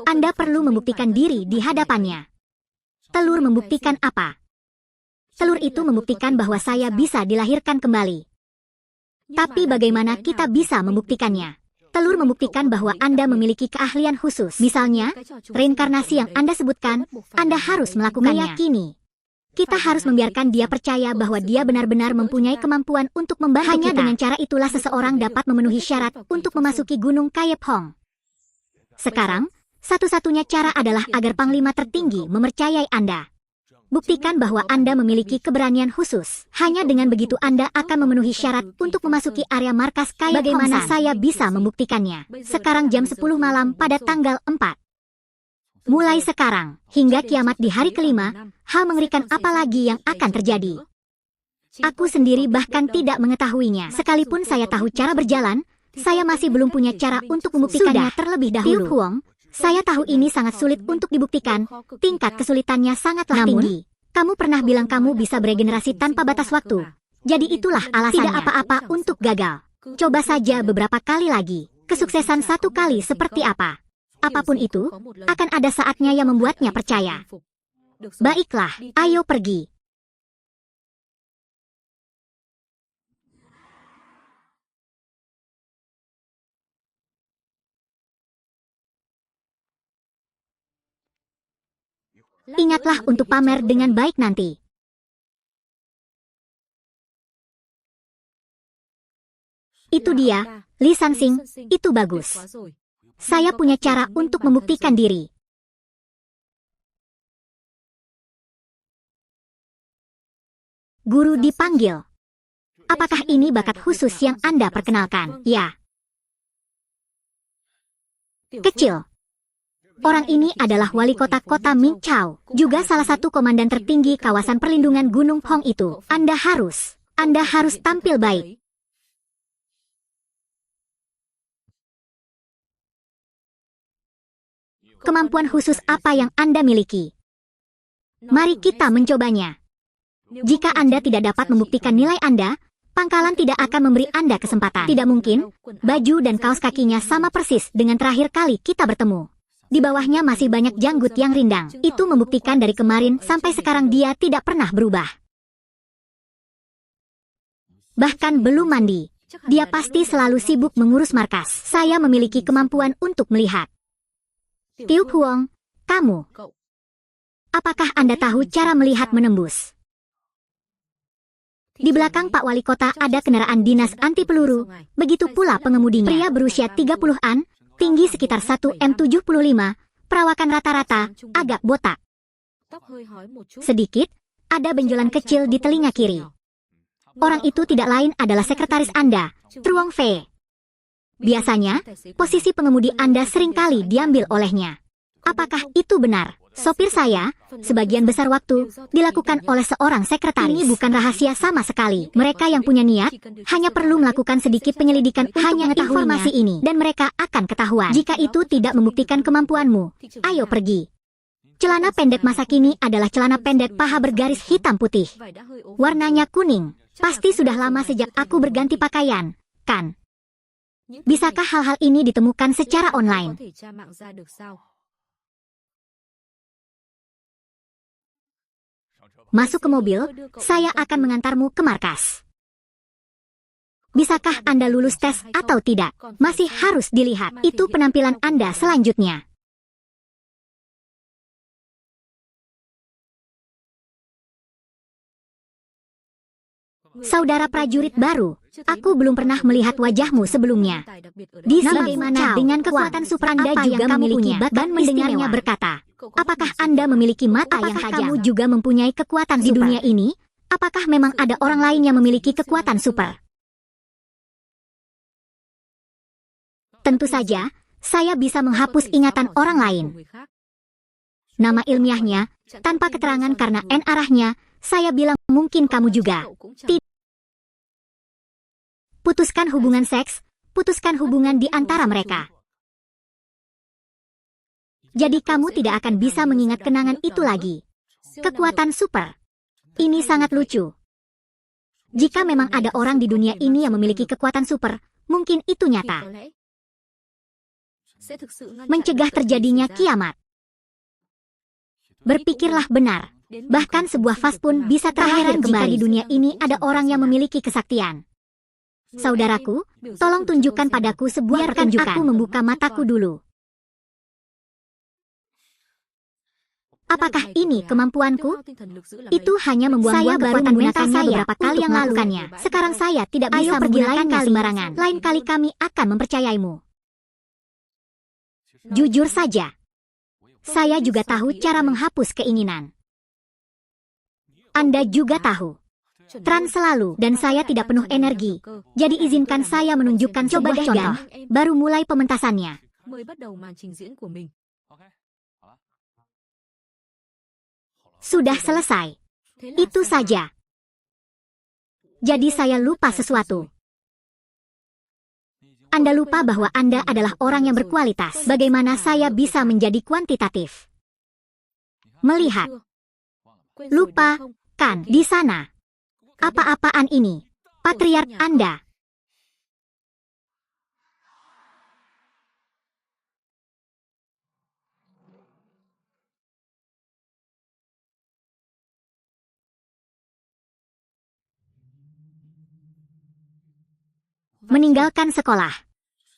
Anda perlu membuktikan diri di hadapannya. Telur membuktikan apa? Telur itu membuktikan bahwa saya bisa dilahirkan kembali. Tapi bagaimana kita bisa membuktikannya? Telur membuktikan bahwa Anda memiliki keahlian khusus. Misalnya, reinkarnasi yang Anda sebutkan, Anda harus melakukannya. Meyakini. Kita harus membiarkan dia percaya bahwa dia benar-benar mempunyai kemampuan untuk membantu kita. Hanya dengan cara itulah seseorang dapat memenuhi syarat untuk memasuki Gunung Kayepong. Sekarang, satu-satunya cara adalah agar Panglima tertinggi mempercayai Anda. Buktikan bahwa Anda memiliki keberanian khusus. Hanya dengan begitu Anda akan memenuhi syarat untuk memasuki area markas Kayepong. Bagaimana saya bisa membuktikannya? Sekarang jam 10 malam pada tanggal 4. Mulai sekarang, hingga kiamat di hari kelima, hal mengerikan apa lagi yang akan terjadi? Aku sendiri bahkan tidak mengetahuinya. Sekalipun saya tahu cara berjalan, saya masih belum punya cara untuk membuktikannya terlebih dahulu. Piu Huang, saya tahu ini sangat sulit untuk dibuktikan, tingkat kesulitannya sangatlah tinggi. Kamu pernah bilang kamu bisa beregenerasi tanpa batas waktu. Jadi itulah alasannya. Tidak apa-apa untuk gagal. Coba saja beberapa kali lagi. Kesuksesan satu kali seperti apa? Apapun itu, akan ada saatnya yang membuatnya percaya. Baiklah, ayo pergi. Ingatlah untuk pamer dengan baik nanti. Itu dia, Li Sanxing, itu bagus. Saya punya cara untuk membuktikan diri. Guru dipanggil. Apakah ini bakat khusus yang Anda perkenalkan? Ya. Kecil. Orang ini adalah wali kota kota Mingchao, juga salah satu komandan tertinggi kawasan perlindungan Gunung Hong itu. Anda harus tampil baik. Kemampuan khusus apa yang Anda miliki? Mari kita mencobanya. Jika Anda tidak dapat membuktikan nilai Anda, pangkalan tidak akan memberi Anda kesempatan. Tidak mungkin, baju dan kaos kakinya sama persis dengan terakhir kali kita bertemu. Di bawahnya masih banyak janggut yang rindang. Itu membuktikan dari kemarin sampai sekarang dia tidak pernah berubah. Bahkan belum mandi. Dia pasti selalu sibuk mengurus markas. Saya memiliki kemampuan untuk melihat. Tiuk Huong, kamu. Apakah Anda tahu cara melihat menembus? Di belakang Pak Wali Kota ada kendaraan dinas anti peluru, begitu pula pengemudinya. Pria berusia 30-an, tinggi sekitar 1m75, perawakan rata-rata, agak botak. Sedikit, ada benjolan kecil di telinga kiri. Orang itu tidak lain adalah sekretaris Anda, Truong Fei. Biasanya, posisi pengemudi Anda seringkali diambil olehnya. Apakah itu benar? Sopir saya, sebagian besar waktu, dilakukan oleh seorang sekretaris. Ini bukan rahasia sama sekali. Mereka yang punya niat, hanya perlu melakukan sedikit penyelidikan hanya informasi ini. Dan mereka akan ketahuan. Jika itu tidak membuktikan kemampuanmu, ayo pergi. Celana pendek masa kini adalah celana pendek paha bergaris hitam putih. Warnanya kuning. Pasti sudah lama sejak aku berganti pakaian, kan? Bisakah hal-hal ini ditemukan secara online? Masuk ke mobil, saya akan mengantarmu ke markas. Bisakah Anda lulus tes atau tidak? Masih harus dilihat. Itu penampilan Anda selanjutnya. Saudara prajurit baru, aku belum pernah melihat wajahmu sebelumnya. Bagaimana dengan kekuatan super Anda juga memiliki dan mendengarnya berkata, apakah Anda memiliki mata yang tajam? Kamu juga mempunyai kekuatan di dunia ini? Apakah memang ada orang lain yang memiliki kekuatan super? Tentu saja, saya bisa menghapus ingatan orang lain. Nama ilmiahnya, tanpa keterangan karena N arahnya, saya bilang mungkin kamu juga. Putuskan hubungan seks, putuskan hubungan di antara mereka. Jadi kamu tidak akan bisa mengingat kenangan itu lagi. Kekuatan super. Ini sangat lucu. Jika memang ada orang di dunia ini yang memiliki kekuatan super, mungkin itu nyata. Mencegah terjadinya kiamat. Berpikirlah benar. Bahkan sebuah vas pun bisa terakhir jika di dunia ini ada orang yang memiliki kesaktian. Saudaraku, tolong tunjukkan padaku sebuah pertunjukan. Aku membuka mataku dulu. Apakah ini kemampuanku? Itu hanya membuang-buang kekuatan mental saya beberapa kali yang melakukannya. Sekarang saya tidak bisa menggunakannya sembarangan. Lain kali kami akan mempercayaimu. Jujur saja, saya juga tahu cara menghapus keinginan. Anda juga tahu. Trans selalu, dan saya tidak penuh energi. Jadi izinkan saya menunjukkan sebuah contoh. Baru mulai pementasannya. Sudah selesai. Itu saja. Jadi saya lupa sesuatu. Anda lupa bahwa Anda adalah orang yang berkualitas. Bagaimana saya bisa menjadi kuantitatif? Melihat. Lupa, kan, di sana. Apa-apaan ini? Patriark Anda. Meninggalkan sekolah.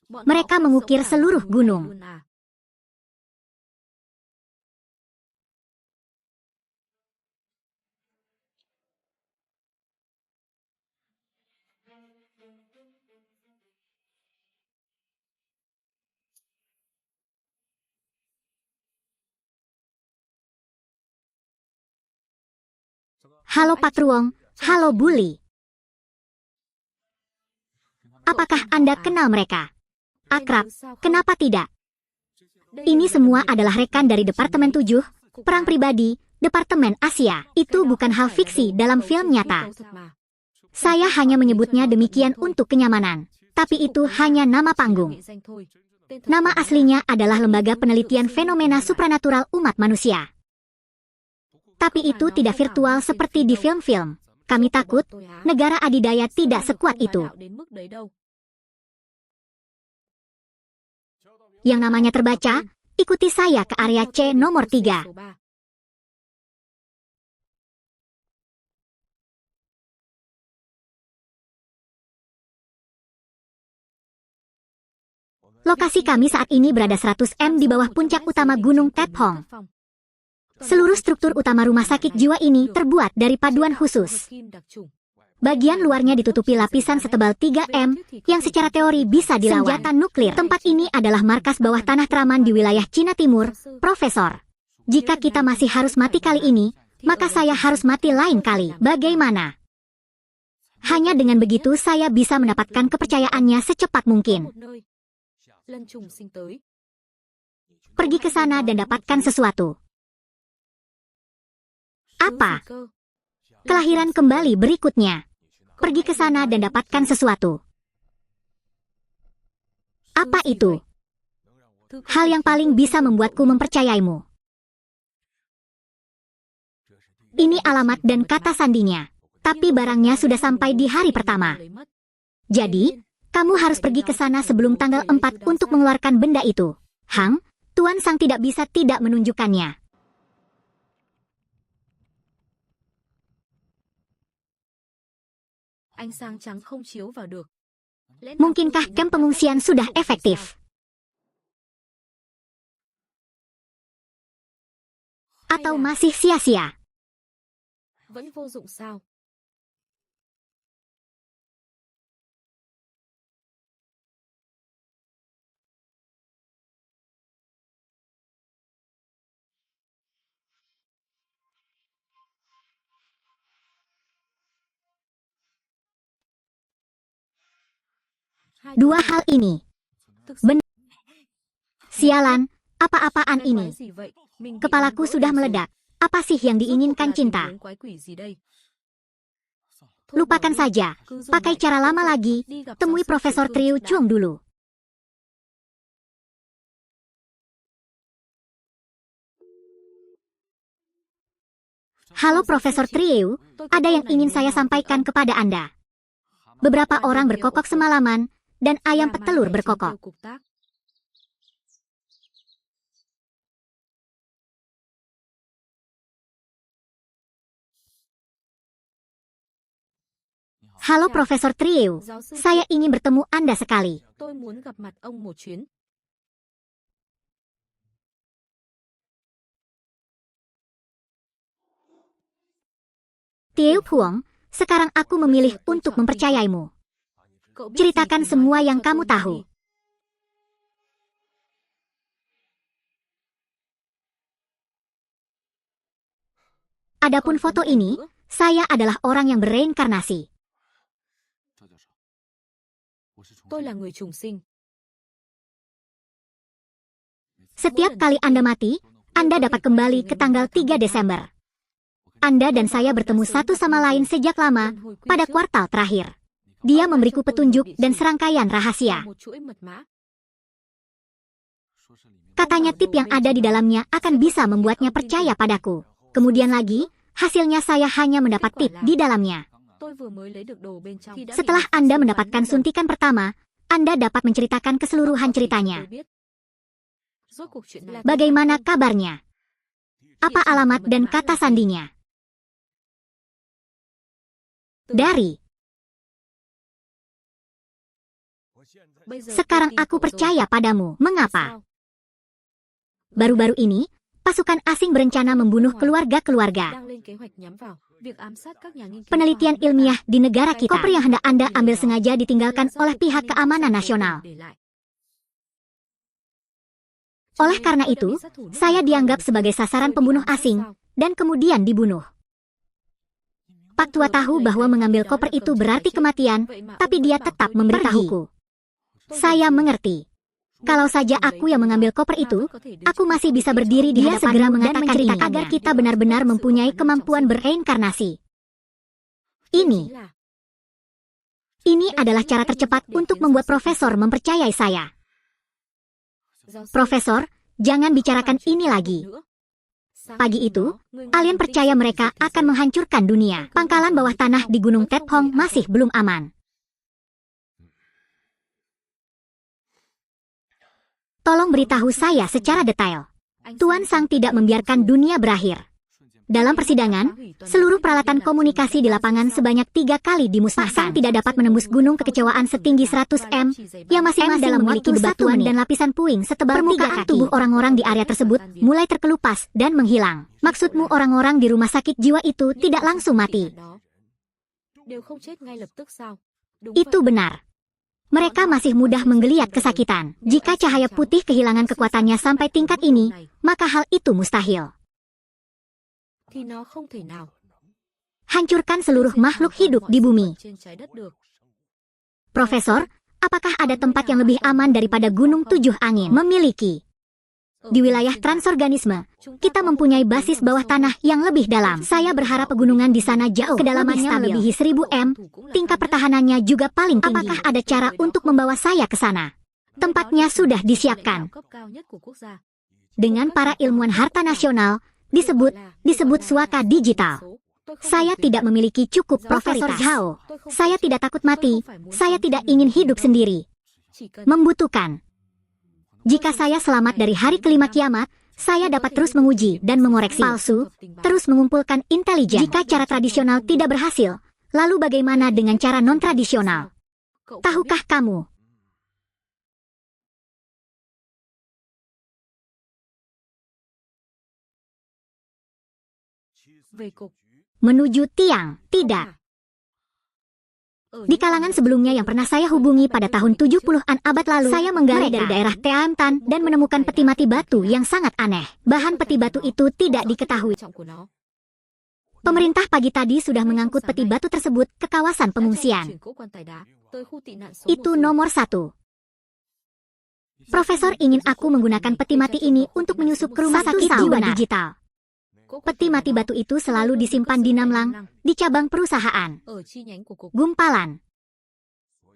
Mereka mengukir seluruh gunung. Halo Patruong, halo Bully. Apakah Anda kenal mereka? Akrab, kenapa tidak? Ini semua adalah rekan dari Departemen 7, Perang Pribadi, Departemen Asia. Itu bukan hal fiksi dalam film nyata. Saya hanya menyebutnya demikian untuk kenyamanan. Tapi itu hanya nama panggung. Nama aslinya adalah Lembaga Penelitian Fenomena Supranatural Umat Manusia. Tapi itu tidak virtual seperti di film-film. Kami takut, negara adidaya tidak sekuat itu. Yang namanya terbaca, ikuti saya ke area C nomor 3. Lokasi kami saat ini berada 100 m di bawah puncak utama Gunung Tet Hong. Seluruh struktur utama rumah sakit jiwa ini terbuat dari paduan khusus. Bagian luarnya ditutupi lapisan setebal 3 m yang secara teori bisa dilawan. Senjata nuklir. Tempat ini adalah markas bawah tanah teraman di wilayah Cina Timur, Profesor. Jika kita masih harus mati kali ini, maka saya harus mati lain kali. Bagaimana? Hanya dengan begitu saya bisa mendapatkan kepercayaannya secepat mungkin. Pergi ke sana dan dapatkan sesuatu. Apa? Kelahiran kembali berikutnya. Pergi ke sana dan dapatkan sesuatu. Apa itu? Hal yang paling bisa membuatku mempercayaimu. Ini alamat dan kata sandinya. Tapi barangnya sudah sampai di hari pertama. Jadi, kamu harus pergi ke sana sebelum tanggal 4 untuk mengeluarkan benda itu. Hang, Tuan Sang tidak bisa tidak menunjukkannya. Mungkinkah kamp pengungsian sudah efektif? Atau masih sia-sia? Dua hal ini. Sialan, apa-apaan ini? Kepalaku sudah meledak. Apa sih yang diinginkan cinta? Lupakan saja. Pakai cara lama lagi. Temui Profesor Triu Chung dulu. Halo Profesor Triu, ada yang ingin saya sampaikan kepada Anda. Beberapa orang berkokok semalaman, dan ayam petelur berkokok. Halo Profesor Triu, saya ingin bertemu Anda sekali. Triu Puong, sekarang aku memilih untuk mempercayaimu. Ceritakan semua yang kamu tahu. Adapun foto ini, saya adalah orang yang bereinkarnasi. Setiap kali Anda mati, Anda dapat kembali ke tanggal 3 Desember. Anda dan saya bertemu satu sama lain sejak lama, pada kuartal terakhir. Dia memberiku petunjuk dan serangkaian rahasia. Katanya tip yang ada di dalamnya akan bisa membuatnya percaya padaku. Kemudian lagi, hasilnya saya hanya mendapat tip di dalamnya. Setelah Anda mendapatkan suntikan pertama, Anda dapat menceritakan keseluruhan ceritanya. Bagaimana kabarnya? Apa alamat dan kata sandinya? Dari. Sekarang aku percaya padamu. Mengapa? Baru-baru ini, pasukan asing berencana membunuh keluarga-keluarga. Penelitian ilmiah di negara kita. Koper yang hendak Anda ambil sengaja ditinggalkan oleh pihak keamanan nasional. Oleh karena itu, saya dianggap sebagai sasaran pembunuh asing, dan kemudian dibunuh. Pak Tua tahu bahwa mengambil koper itu berarti kematian, tapi dia tetap memberitahuku. Saya mengerti. Kalau saja aku yang mengambil koper itu, aku masih bisa berdiri di hadapanmu segera mengatakan ini agar kita benar-benar mempunyai kemampuan bereinkarnasi. Ini adalah cara tercepat untuk membuat Profesor mempercayai saya. Profesor, jangan bicarakan ini lagi. Pagi itu, alien percaya mereka akan menghancurkan dunia. Pangkalan bawah tanah di Gunung Tethong masih belum aman. Tolong beritahu saya secara detail. Tuan Sang tidak membiarkan dunia berakhir. Dalam persidangan, seluruh peralatan komunikasi di lapangan sebanyak 3 kali dimusnahkan. Pak Sang tidak dapat menembus gunung kekecewaan setinggi 100 m, yang masing-masing memiliki bebatuan dan lapisan puing setebal 3 kaki. Tubuh orang-orang di area tersebut mulai terkelupas dan menghilang. Maksudmu orang-orang di rumah sakit jiwa itu tidak langsung mati? Itu benar. Mereka masih mudah menggeliat kesakitan. Jika cahaya putih kehilangan kekuatannya sampai tingkat ini, maka hal itu mustahil. Hancurkan seluruh makhluk hidup di bumi. Profesor, apakah ada tempat yang lebih aman daripada Gunung Tujuh Angin? Memiliki. Di wilayah transorganisme, kita mempunyai basis bawah tanah yang lebih dalam. Saya berharap pegunungan di sana jauh, kedalamannya melebihi 1000 m, tingkat pertahanannya juga paling tinggi. Apakah ada cara untuk membawa saya ke sana? Tempatnya sudah disiapkan. Dengan para ilmuwan harta nasional, disebut suaka digital. Saya tidak memiliki cukup Profesor Zhao. Saya tidak takut mati. Saya tidak ingin hidup sendiri. Membutuhkan. Jika saya selamat dari hari kelima kiamat, saya dapat terus menguji dan mengoreksi palsu, terus mengumpulkan intelijen. Jika cara tradisional tidak berhasil, lalu bagaimana dengan cara non-tradisional? Tahukah kamu? Menuju tiang, tidak. Di kalangan sebelumnya yang pernah saya hubungi pada tahun 70-an abad lalu, saya menggali dari daerah Teamtan dan menemukan peti mati batu yang sangat aneh. Bahan peti batu itu tidak diketahui. Pemerintah pagi tadi sudah mengangkut peti batu tersebut ke kawasan pengungsian. Itu nomor 1. Profesor ingin aku menggunakan peti mati ini untuk menyusup ke rumah sakit jiwa digital. Peti mati batu itu selalu disimpan di Namlang, di cabang perusahaan Gumpalan.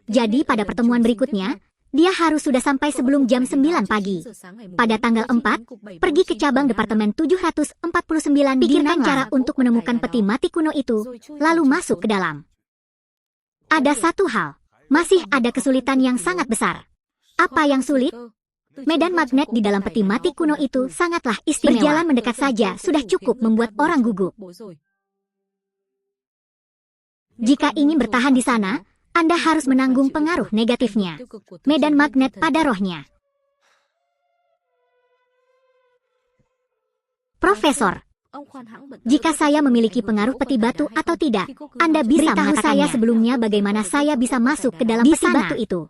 Jadi pada pertemuan berikutnya, dia harus sudah sampai sebelum jam 9 pagi. Pada tanggal 4, pergi ke cabang Departemen 749 di Namlang. Cara untuk menemukan peti mati kuno itu, lalu masuk ke dalam. Ada satu hal, masih ada kesulitan yang sangat besar. Apa yang sulit? Medan magnet di dalam peti mati kuno itu sangatlah istimewa. Berjalan mendekat saja sudah cukup membuat orang gugup. Jika ingin bertahan di sana, Anda harus menanggung pengaruh negatifnya. Medan magnet pada rohnya. Profesor, jika saya memiliki pengaruh peti batu atau tidak, Anda bisa beritahu saya sebelumnya bagaimana saya bisa masuk ke dalam peti batu itu.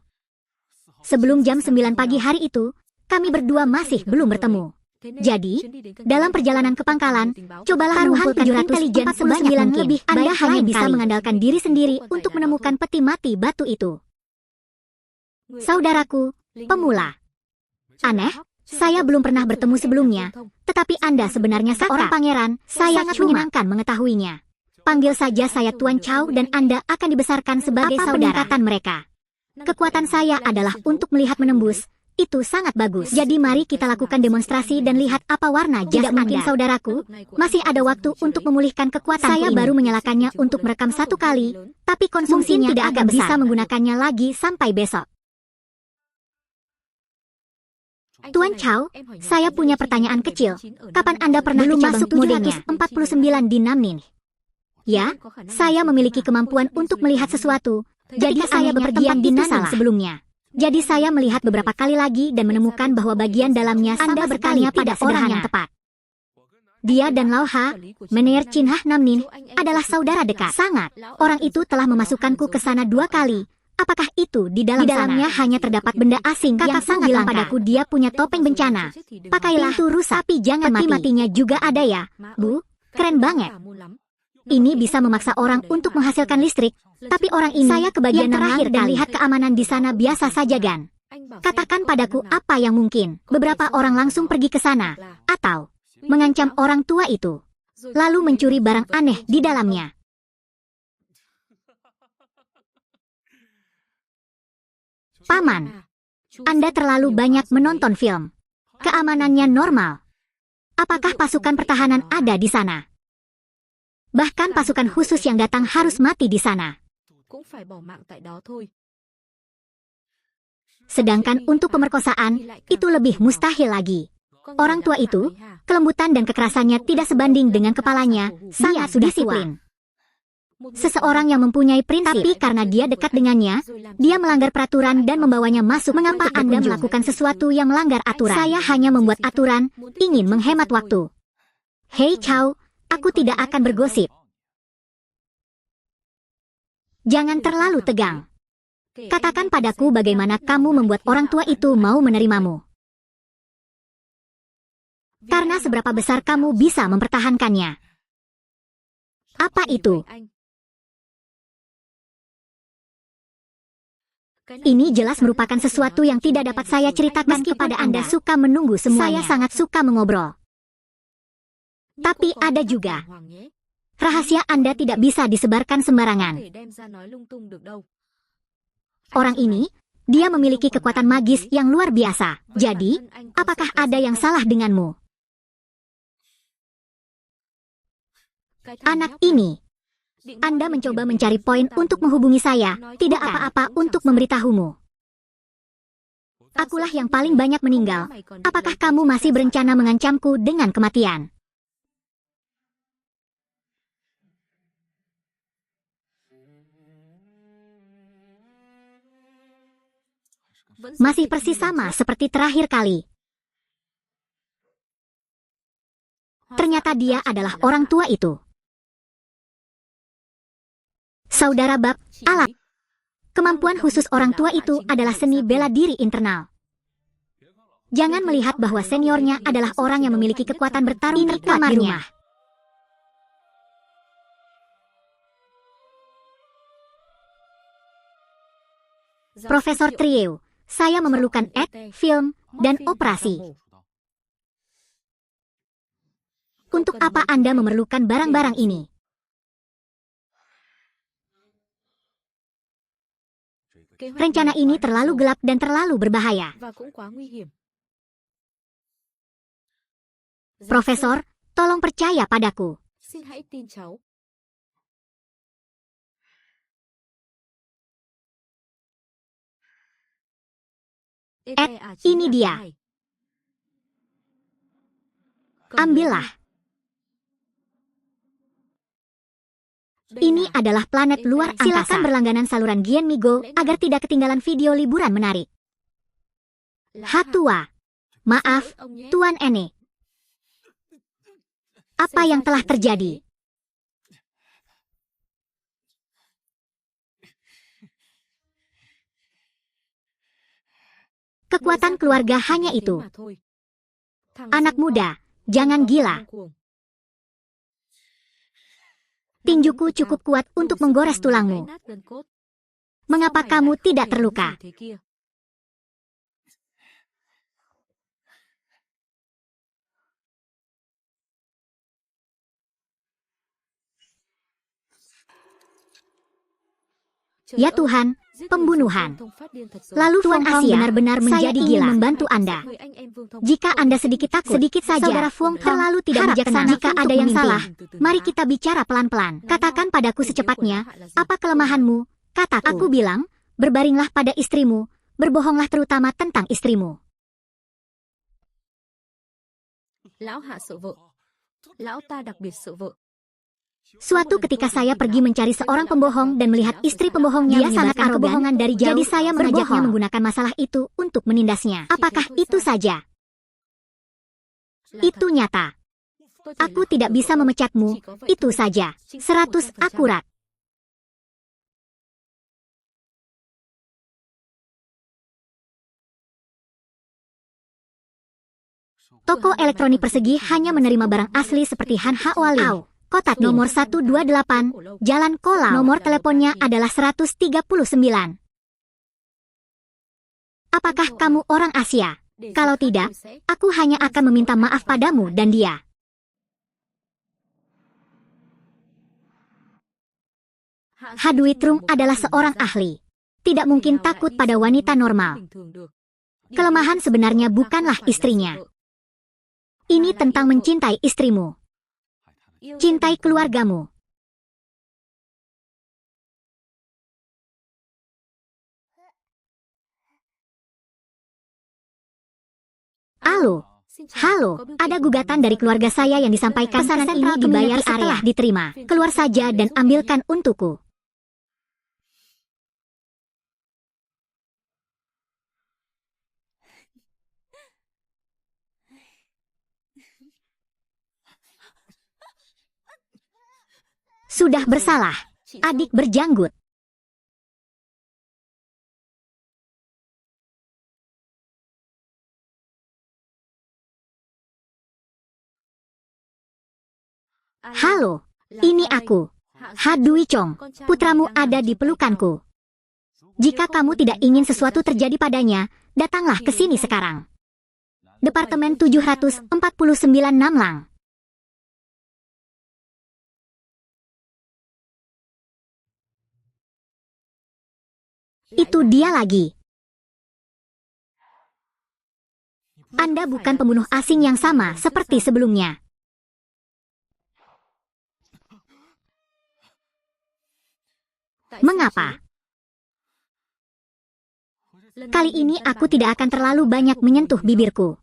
Sebelum jam 9 pagi hari itu, kami berdua masih belum bertemu. Jadi, dalam perjalanan ke pangkalan, cobalah mengumpulkan intelijen sebanyak lebih. Anda hanya bisa mengandalkan diri sendiri untuk menemukan peti mati batu itu. Saudaraku, pemula. Aneh, saya belum pernah bertemu sebelumnya, tetapi Anda sebenarnya seorang pangeran. Saya sangat menyenangkan mengetahuinya. Panggil saja saya Tuan Chow dan Anda akan dibesarkan sebagai saudara. Peningkatan mereka. Kekuatan saya adalah untuk melihat menembus. Itu sangat bagus. Jadi mari kita lakukan demonstrasi dan lihat apa warna jas Anda. Tidak mungkin saudaraku. Masih ada waktu untuk memulihkan kekuatan. Saya baru menyalakannya untuk merekam 1 kali, tapi konsumsinya tidak akan bisa menggunakannya lagi sampai besok. Tuan Chow, saya punya pertanyaan kecil. Kapan Anda pernah belum masuk 749 di Namnin? Ya, saya memiliki kemampuan untuk melihat sesuatu. Jadi saya bepergian di Namnin sebelumnya. Jadi saya melihat beberapa kali lagi dan menemukan bahwa bagian dalamnya Anda bertanya pada orang yang tepat. Dia dan Lao Ha, Meneer Chin Hah Namnin, adalah saudara dekat. Sangat. Orang itu telah memasukkanku ke sana 2 kali. Apakah itu di dalamnya hanya terdapat benda asing yang sangat bilang padaku dia punya topeng bencana. Pakailah itu rusak, tapi jangan mati-matinya juga ada ya, Bu. Keren banget. Ini bisa memaksa orang untuk menghasilkan listrik, tapi orang ini saya kebagian terakhir dan lihat keamanan di sana biasa saja, Gan. Katakan padaku apa yang mungkin. Beberapa orang langsung pergi ke sana, atau mengancam orang tua itu, lalu mencuri barang aneh di dalamnya. Paman, Anda terlalu banyak menonton film. Keamanannya normal. Apakah pasukan pertahanan ada di sana? Bahkan pasukan khusus yang datang harus mati di sana. Sedangkan untuk pemerkosaan, itu lebih mustahil lagi. Orang tua itu, kelembutan dan kekerasannya tidak sebanding dengan kepalanya, sangat disiplin. Seseorang yang mempunyai prinsip, tapi karena dia dekat dengannya, dia melanggar peraturan dan membawanya masuk. Mengapa Anda melakukan sesuatu yang melanggar aturan? Saya hanya membuat aturan, ingin menghemat waktu. Hei Chow, aku tidak akan bergosip. Jangan terlalu tegang. Katakan padaku bagaimana kamu membuat orang tua itu mau menerimamu. Karena seberapa besar kamu bisa mempertahankannya. Apa itu? Ini jelas merupakan sesuatu yang tidak dapat saya ceritakan kepada Anda. Suka menunggu semuanya. Saya sangat suka mengobrol. Tapi ada juga rahasia Anda tidak bisa disebarkan sembarangan. Orang ini, dia memiliki kekuatan magis yang luar biasa. Jadi, apakah ada yang salah denganmu? Anak ini, Anda mencoba mencari poin untuk menghubungi saya, tidak apa-apa untuk memberitahumu. Akulah yang paling banyak meninggal. Apakah kamu masih berencana mengancamku dengan kematian? Masih persis sama seperti terakhir kali. Ternyata dia adalah orang tua itu. Saudara Bab, alat. Kemampuan khusus orang tua itu adalah seni bela diri internal. Jangan melihat bahwa seniornya adalah orang yang memiliki kekuatan bertarung di kamarnya. Profesor Trio, saya memerlukan film, dan operasi. Untuk apa Anda memerlukan barang-barang ini? Rencana ini terlalu gelap dan terlalu berbahaya. Profesor, tolong percaya padaku. Ini dia. Ambillah. Ini adalah planet luar angkasa. Silakan berlangganan saluran Gian Migo agar tidak ketinggalan video liburan menarik. Hatua. Maaf, Tuan Ene. Apa yang telah terjadi? Kekuatan keluarga hanya itu. Anak muda, jangan gila. Tinjuku cukup kuat untuk menggores tulangmu. Mengapa kamu tidak terluka? Ya Tuhan, pembunuhan. Lalu Tuan Asia benar-benar menjadi gila. Membantu Anda. Jika Anda sedikit takut, sedikit saja. Saudara Fuang terlalu tidak bijaksana. Jika ada yang salah, mari kita bicara pelan-pelan. Katakan padaku secepatnya, apa kelemahanmu? Kataku. Aku bilang, berbaringlah pada istrimu, berbohonglah terutama tentang istrimu. Suatu ketika saya pergi mencari seorang pembohong dan melihat istri pembohongnya dia sangat arogan kebohongan dari jauh. Jadi saya mengajaknya menggunakan masalah itu untuk menindasnya. Apakah itu saja? Itu nyata. Aku tidak bisa memecatmu, itu saja. 100 akurat. Toko elektronik persegi hanya menerima barang asli seperti Han Hao Liao. Kotak nomor 128, Jalan Kolau. Nomor teleponnya adalah 139. Apakah kamu orang Asia? Kalau tidak, aku hanya akan meminta maaf padamu dan dia. Hadwi Trung adalah seorang ahli. Tidak mungkin takut pada wanita normal. Kelemahan sebenarnya bukanlah istrinya. Ini tentang mencintai istrimu. Cintai keluargamu. Halo, ada gugatan dari keluarga saya yang disampaikan. Pesanan ini dibayar setelah diterima. Keluar saja dan ambilkan untukku. Sudah bersalah, adik berjanggut. Halo, ini aku, Hadwi Chong. Putramu ada di pelukanku. Jika kamu tidak ingin sesuatu terjadi padanya, datanglah ke sini sekarang. Departemen 749 Namlang. Itu dia lagi. Anda bukan pembunuh asing yang sama seperti sebelumnya. Mengapa? Kali ini aku tidak akan terlalu banyak menyentuh bibirku.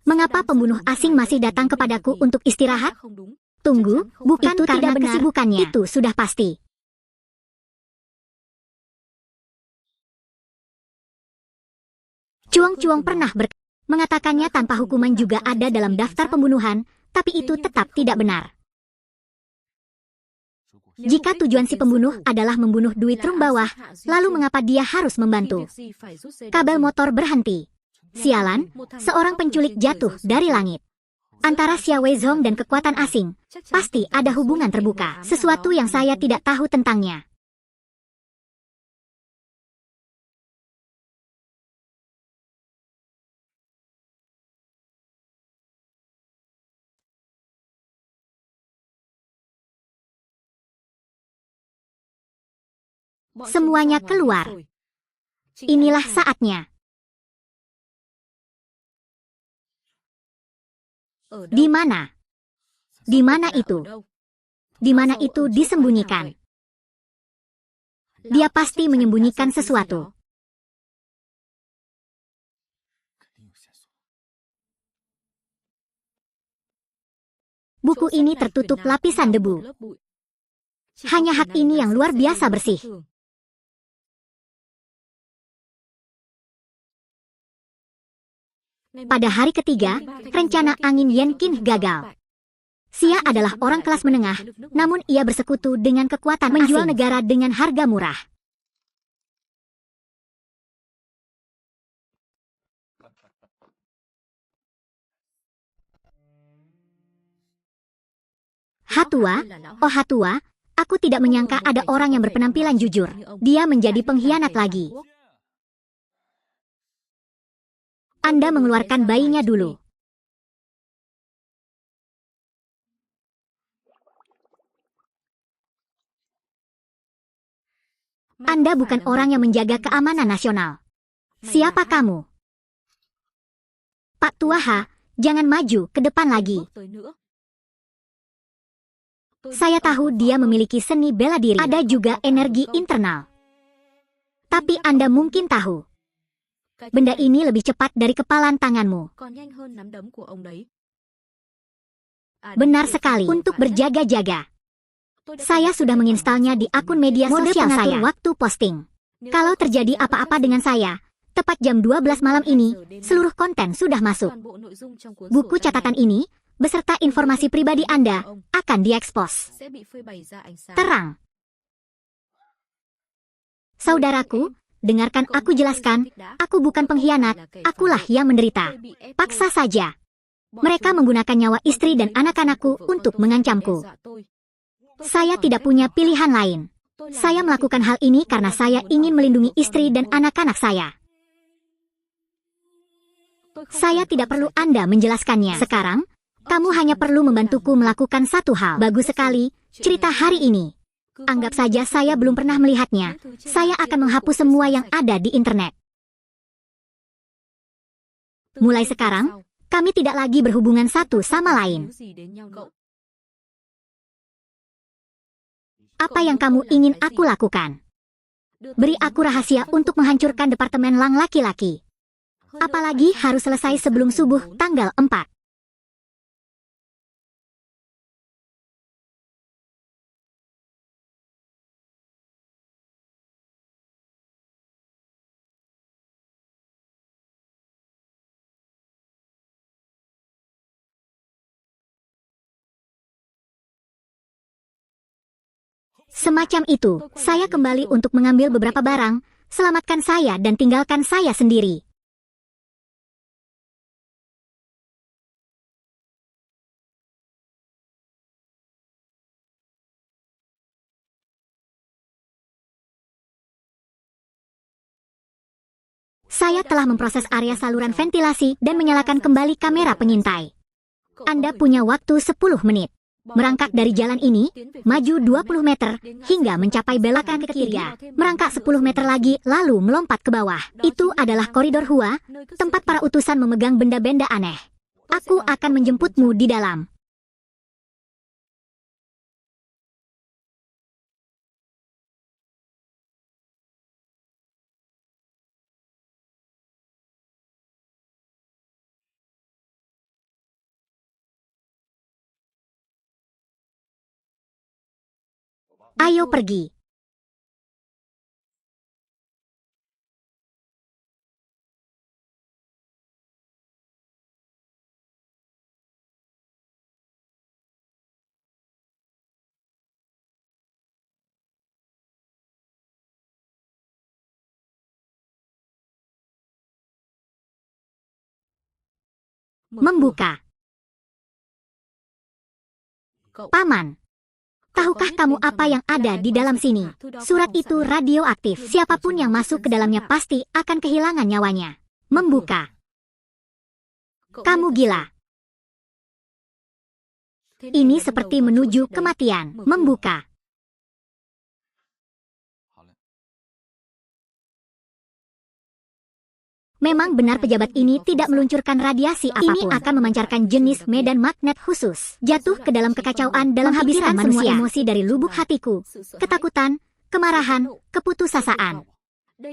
Mengapa pembunuh asing masih datang kepadaku untuk istirahat? Tunggu, bukan itu karena kesibukannya. Itu sudah pasti. Chuang pernah mengatakannya tanpa hukuman juga ada dalam daftar pembunuhan, tapi itu tetap tidak benar. Jika tujuan si pembunuh adalah membunuh Dwi Trung bawah, lalu mengapa dia harus membantu? Kabel motor berhenti. Sialan, seorang penculik jatuh dari langit. Antara Xia Weizhong dan kekuatan asing, pasti ada hubungan terbuka, sesuatu yang saya tidak tahu tentangnya. Semuanya keluar. Inilah saatnya. Di mana? Di mana itu? Di mana itu disembunyikan? Dia pasti menyembunyikan sesuatu. Buku ini tertutup lapisan debu. Hanya hak ini yang luar biasa bersih. Pada hari ketiga, rencana angin Yenkin gagal. Xia adalah orang kelas menengah, namun ia bersekutu dengan kekuatan menjual negara dengan harga murah. Hatua, oh Hatua, aku tidak menyangka ada orang yang berpenampilan jujur. Dia menjadi pengkhianat lagi. Anda mengeluarkan bayinya dulu. Anda bukan orang yang menjaga keamanan nasional. Siapa kamu? Pak Tuaha, jangan maju ke depan lagi. Saya tahu dia memiliki seni bela diri. Ada juga energi internal. Tapi Anda mungkin tahu. Benda ini lebih cepat dari kepalan tanganmu. Benar sekali, untuk berjaga-jaga. Saya sudah menginstalnya di akun media sosial saya waktu posting. Kalau terjadi apa-apa dengan saya, tepat jam 12 malam ini, seluruh konten sudah masuk. Buku catatan ini, beserta informasi pribadi Anda, akan diekspos. Terang. Saudaraku, dengarkan aku jelaskan, aku bukan pengkhianat, akulah yang menderita. Paksa saja. Mereka menggunakan nyawa istri dan anak-anakku untuk mengancamku. Saya tidak punya pilihan lain. Saya melakukan hal ini karena saya ingin melindungi istri dan anak-anak saya. Saya tidak perlu Anda menjelaskannya. Sekarang, kamu hanya perlu membantuku melakukan satu hal. Bagus sekali, cerita hari ini. Anggap saja saya belum pernah melihatnya. Saya akan menghapus semua yang ada di internet. Mulai sekarang, kami tidak lagi berhubungan satu sama lain. Apa yang kamu ingin aku lakukan? Beri aku rahasia untuk menghancurkan Departemen Lang laki-laki. Apalagi harus selesai sebelum subuh tanggal 4. Semacam itu, saya kembali untuk mengambil beberapa barang, selamatkan saya dan tinggalkan saya sendiri. Saya telah memproses area saluran ventilasi dan menyalakan kembali kamera pengintai. Anda punya waktu 10 menit. Merangkak dari jalan ini, maju 20 meter, hingga mencapai belokan ketiga. Merangkak 10 meter lagi, lalu melompat ke bawah. Itu adalah koridor Hua, tempat para utusan memegang benda-benda aneh. Aku akan menjemputmu di dalam. Ayo pergi. Membuka. Paman, tahukah kamu apa yang ada di dalam sini? Surat itu radioaktif. Siapapun yang masuk ke dalamnya pasti akan kehilangan nyawanya. Membuka. Kamu gila. Ini seperti menuju kematian. Membuka. Memang benar pejabat ini tidak meluncurkan radiasi apapun. Ini akan memancarkan jenis medan magnet khusus. Jatuh ke dalam kekacauan dalam pikiran manusia. Semua emosi dari lubuk hatiku. Ketakutan, kemarahan, keputusasaan.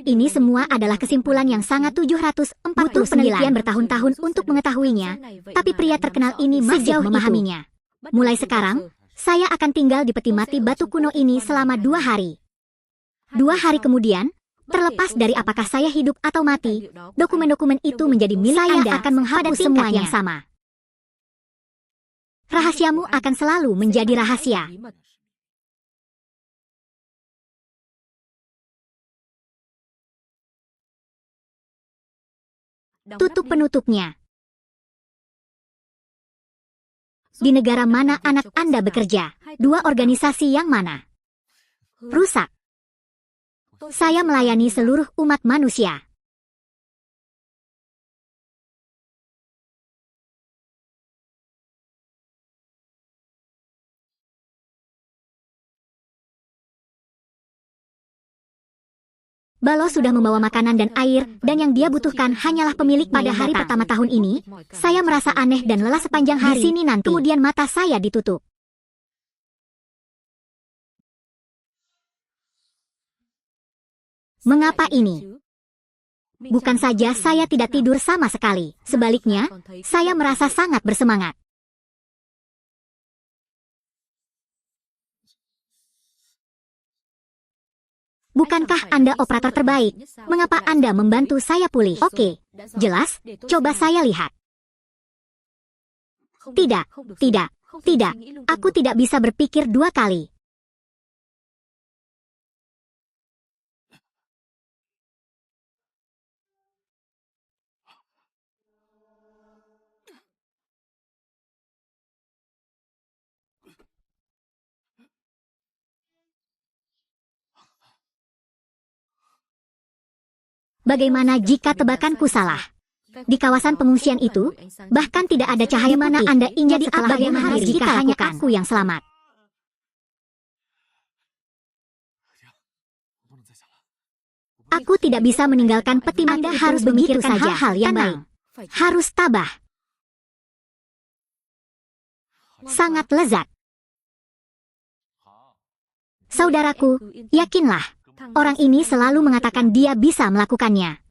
Ini semua adalah kesimpulan yang sangat 749. Butuh penelitian bertahun-tahun untuk mengetahuinya, tapi pria terkenal ini masih memahaminya. Mulai sekarang, saya akan tinggal di peti mati batu kuno ini selama 2 hari. 2 hari kemudian, terlepas dari apakah saya hidup atau mati, dokumen-dokumen itu menjadi milik Anda. Saya akan menghapus semua yang sama. Rahasiamu akan selalu menjadi rahasia. Tutup penutupnya. Di negara mana anak Anda bekerja? 2 organisasi yang mana? Rusak. Saya melayani seluruh umat manusia. Balo sudah membawa makanan dan air, dan yang dia butuhkan hanyalah pemilik. Pada hari pertama tahun ini, saya merasa aneh dan lelah sepanjang hari. Di sini nanti, kemudian mata saya ditutup. Mengapa ini? Bukan saja saya tidak tidur sama sekali, sebaliknya, saya merasa sangat bersemangat. Bukankah Anda operator terbaik? Mengapa Anda membantu saya pulih? Oke, jelas, coba saya lihat. Tidak, tidak, tidak, aku tidak bisa berpikir 2 kali. Bagaimana jika tebakanku salah? Di kawasan pengungsian itu, bahkan tidak ada cahaya. Mana Anda ingin setelah bagaimana jika hanya aku yang selamat? Aku tidak bisa meninggalkan peti mati. Anda harus memikirkan hal-hal yang baik. Harus tabah. Sangat lezat. Saudaraku, yakinlah, orang ini selalu mengatakan dia bisa melakukannya.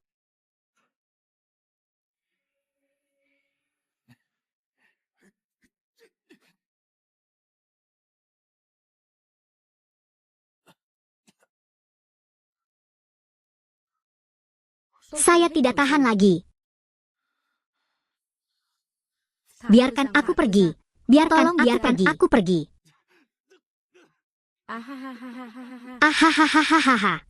Saya tidak tahan lagi. Biarkan aku pergi. Biarkan aku pergi. Ahahaha.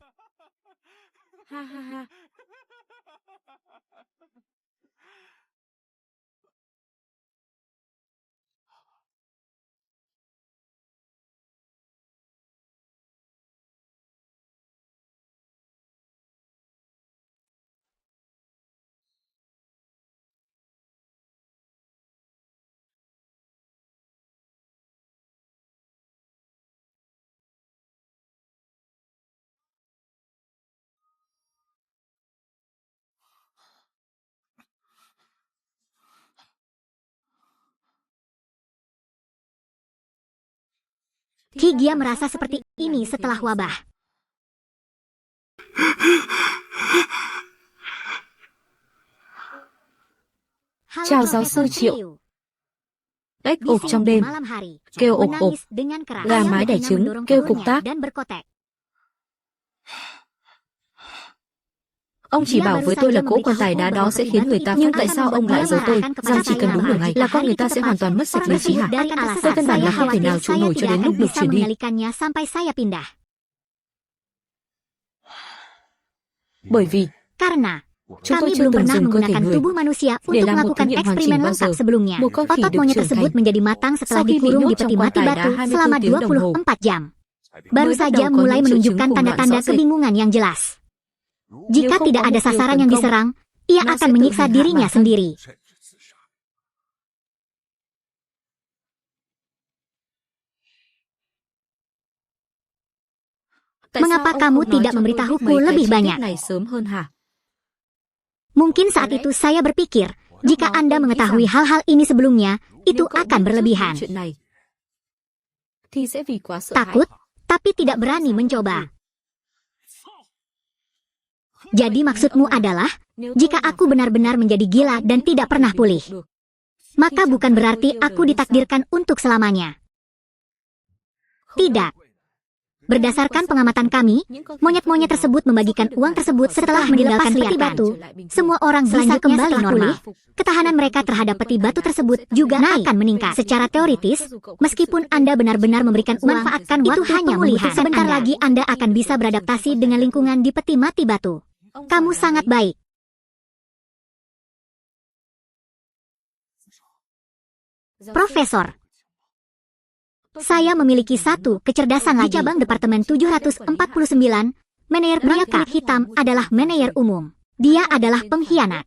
Ki Gia merasa seperti ini setelah wabah. Chào giáo sư Triệu. Ếch ộp trong đêm, kêu ộp ộp, gà mái đẻ trứng, kêu cục tác. Ông chỉ bảo với tôi là cỗ quan tài đá đó sẽ khiến người ta, nhưng tại sao ông lại giấu tôi rằng chỉ cần đúng nửa ngày là con người ta sẽ hoàn toàn mất sạch lý trí hả? Tôi căn bản là không thể nào trụ nổi cho đến lúc được chuyển đi. Bởi vì chúng tôi chưa từng dùng cơ thể người để làm một thí nghiệm hoàn chỉnh bao giờ. Một con khỉ được trưởng thành sau khi bị nhốt trong quan tài đá 24 tiếng đồng hồ. Baru saja mulai menunjukkan tanda-tanda kebingungan yang jelas. Jika tidak ada sasaran yang diserang, ia akan menyiksa dirinya sendiri. Mengapa kamu tidak memberitahuku lebih banyak? Mungkin saat itu saya berpikir, jika Anda mengetahui hal-hal ini sebelumnya, itu akan berlebihan. Takut, tapi tidak berani mencoba. Jadi maksudmu adalah, jika aku benar-benar menjadi gila dan tidak pernah pulih, maka bukan berarti aku ditakdirkan untuk selamanya. Tidak. Berdasarkan pengamatan kami, monyet-monyet tersebut membagikan uang tersebut setelah meninggalkan peti batu. Semua orang bisa kembali normal. Ketahanan mereka terhadap peti batu tersebut juga akan meningkat. Secara teoritis, meskipun Anda benar-benar memberikan uang, manfaatkan waktu hanya pemulihan. Sebentar lagi Anda akan bisa beradaptasi dengan lingkungan di peti mati batu. Kamu sangat baik. Profesor, saya memiliki satu kecerdasan lagi. Di cabang Departemen 749, manajer pria kulit hitam adalah manajer umum. Dia adalah pengkhianat.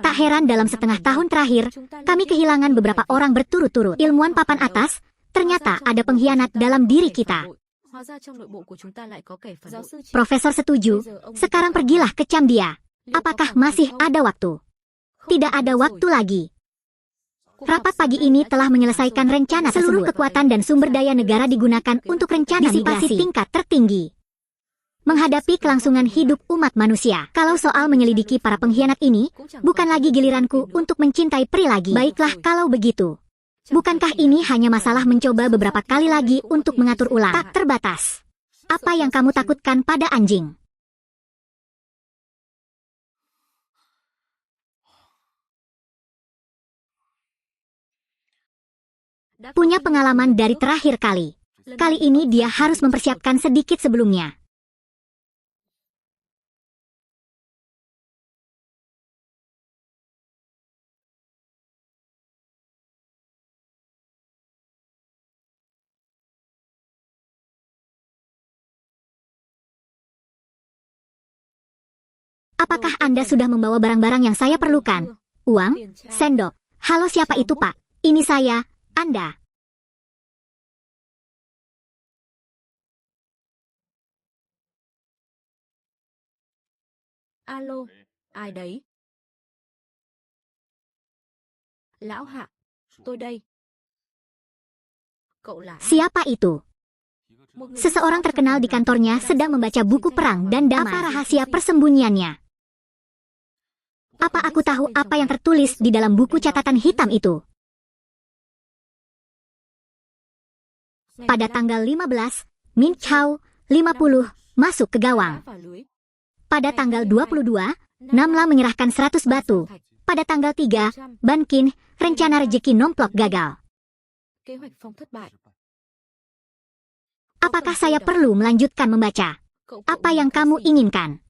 Tak heran dalam setengah tahun terakhir, kami kehilangan beberapa orang berturut-turut. Ilmuwan papan atas, ternyata ada pengkhianat dalam diri kita. Profesor setuju, sekarang pergilah ke Camdia. Apakah masih ada waktu? Tidak ada waktu lagi. Rapat pagi ini telah menyelesaikan rencana tersebut. Seluruh kekuatan dan sumber daya negara digunakan untuk rencana migrasi tingkat tertinggi. Menghadapi kelangsungan hidup umat manusia. Kalau soal menyelidiki para pengkhianat ini, bukan lagi giliranku untuk mencintai Pri lagi. Baiklah kalau begitu. Bukankah ini hanya masalah mencoba beberapa kali lagi untuk mengatur ulang? Tak terbatas. Apa yang kamu takutkan pada anjing? Punya pengalaman dari terakhir kali. Kali ini dia harus mempersiapkan sedikit sebelumnya. Apakah Anda sudah membawa barang-barang yang saya perlukan? Uang? Sendok? Halo, siapa itu, Pak? Ini saya, Anda. Alo, ai đấy? Lão Hạ, tôi đây. Cậu là ai? Siapa itu? Seseorang terkenal di kantornya sedang membaca buku perang dan damai. Apa rahasia persembunyiannya? Apa aku tahu apa yang tertulis di dalam buku catatan hitam itu? Pada tanggal 15, Min Chao, 50, masuk ke gawang. Pada tanggal 22, Namla menyerahkan 100 batu. Pada tanggal 3, Ban Kin, rencana rejeki nomplok gagal. Kế hoạch phong thất bại. Apakah saya perlu melanjutkan membaca? Apa yang kamu inginkan?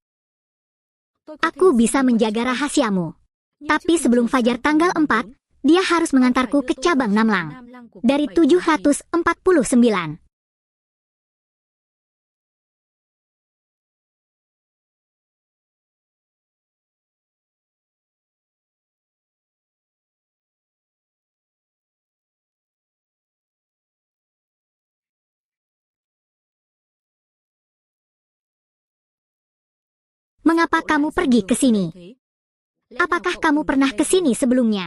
Aku bisa menjaga rahasiamu. Tapi sebelum fajar tanggal 4, dia harus mengantarku ke cabang Namlang. Dari 749. Mengapa kamu pergi ke sini? Apakah kamu pernah ke sini sebelumnya?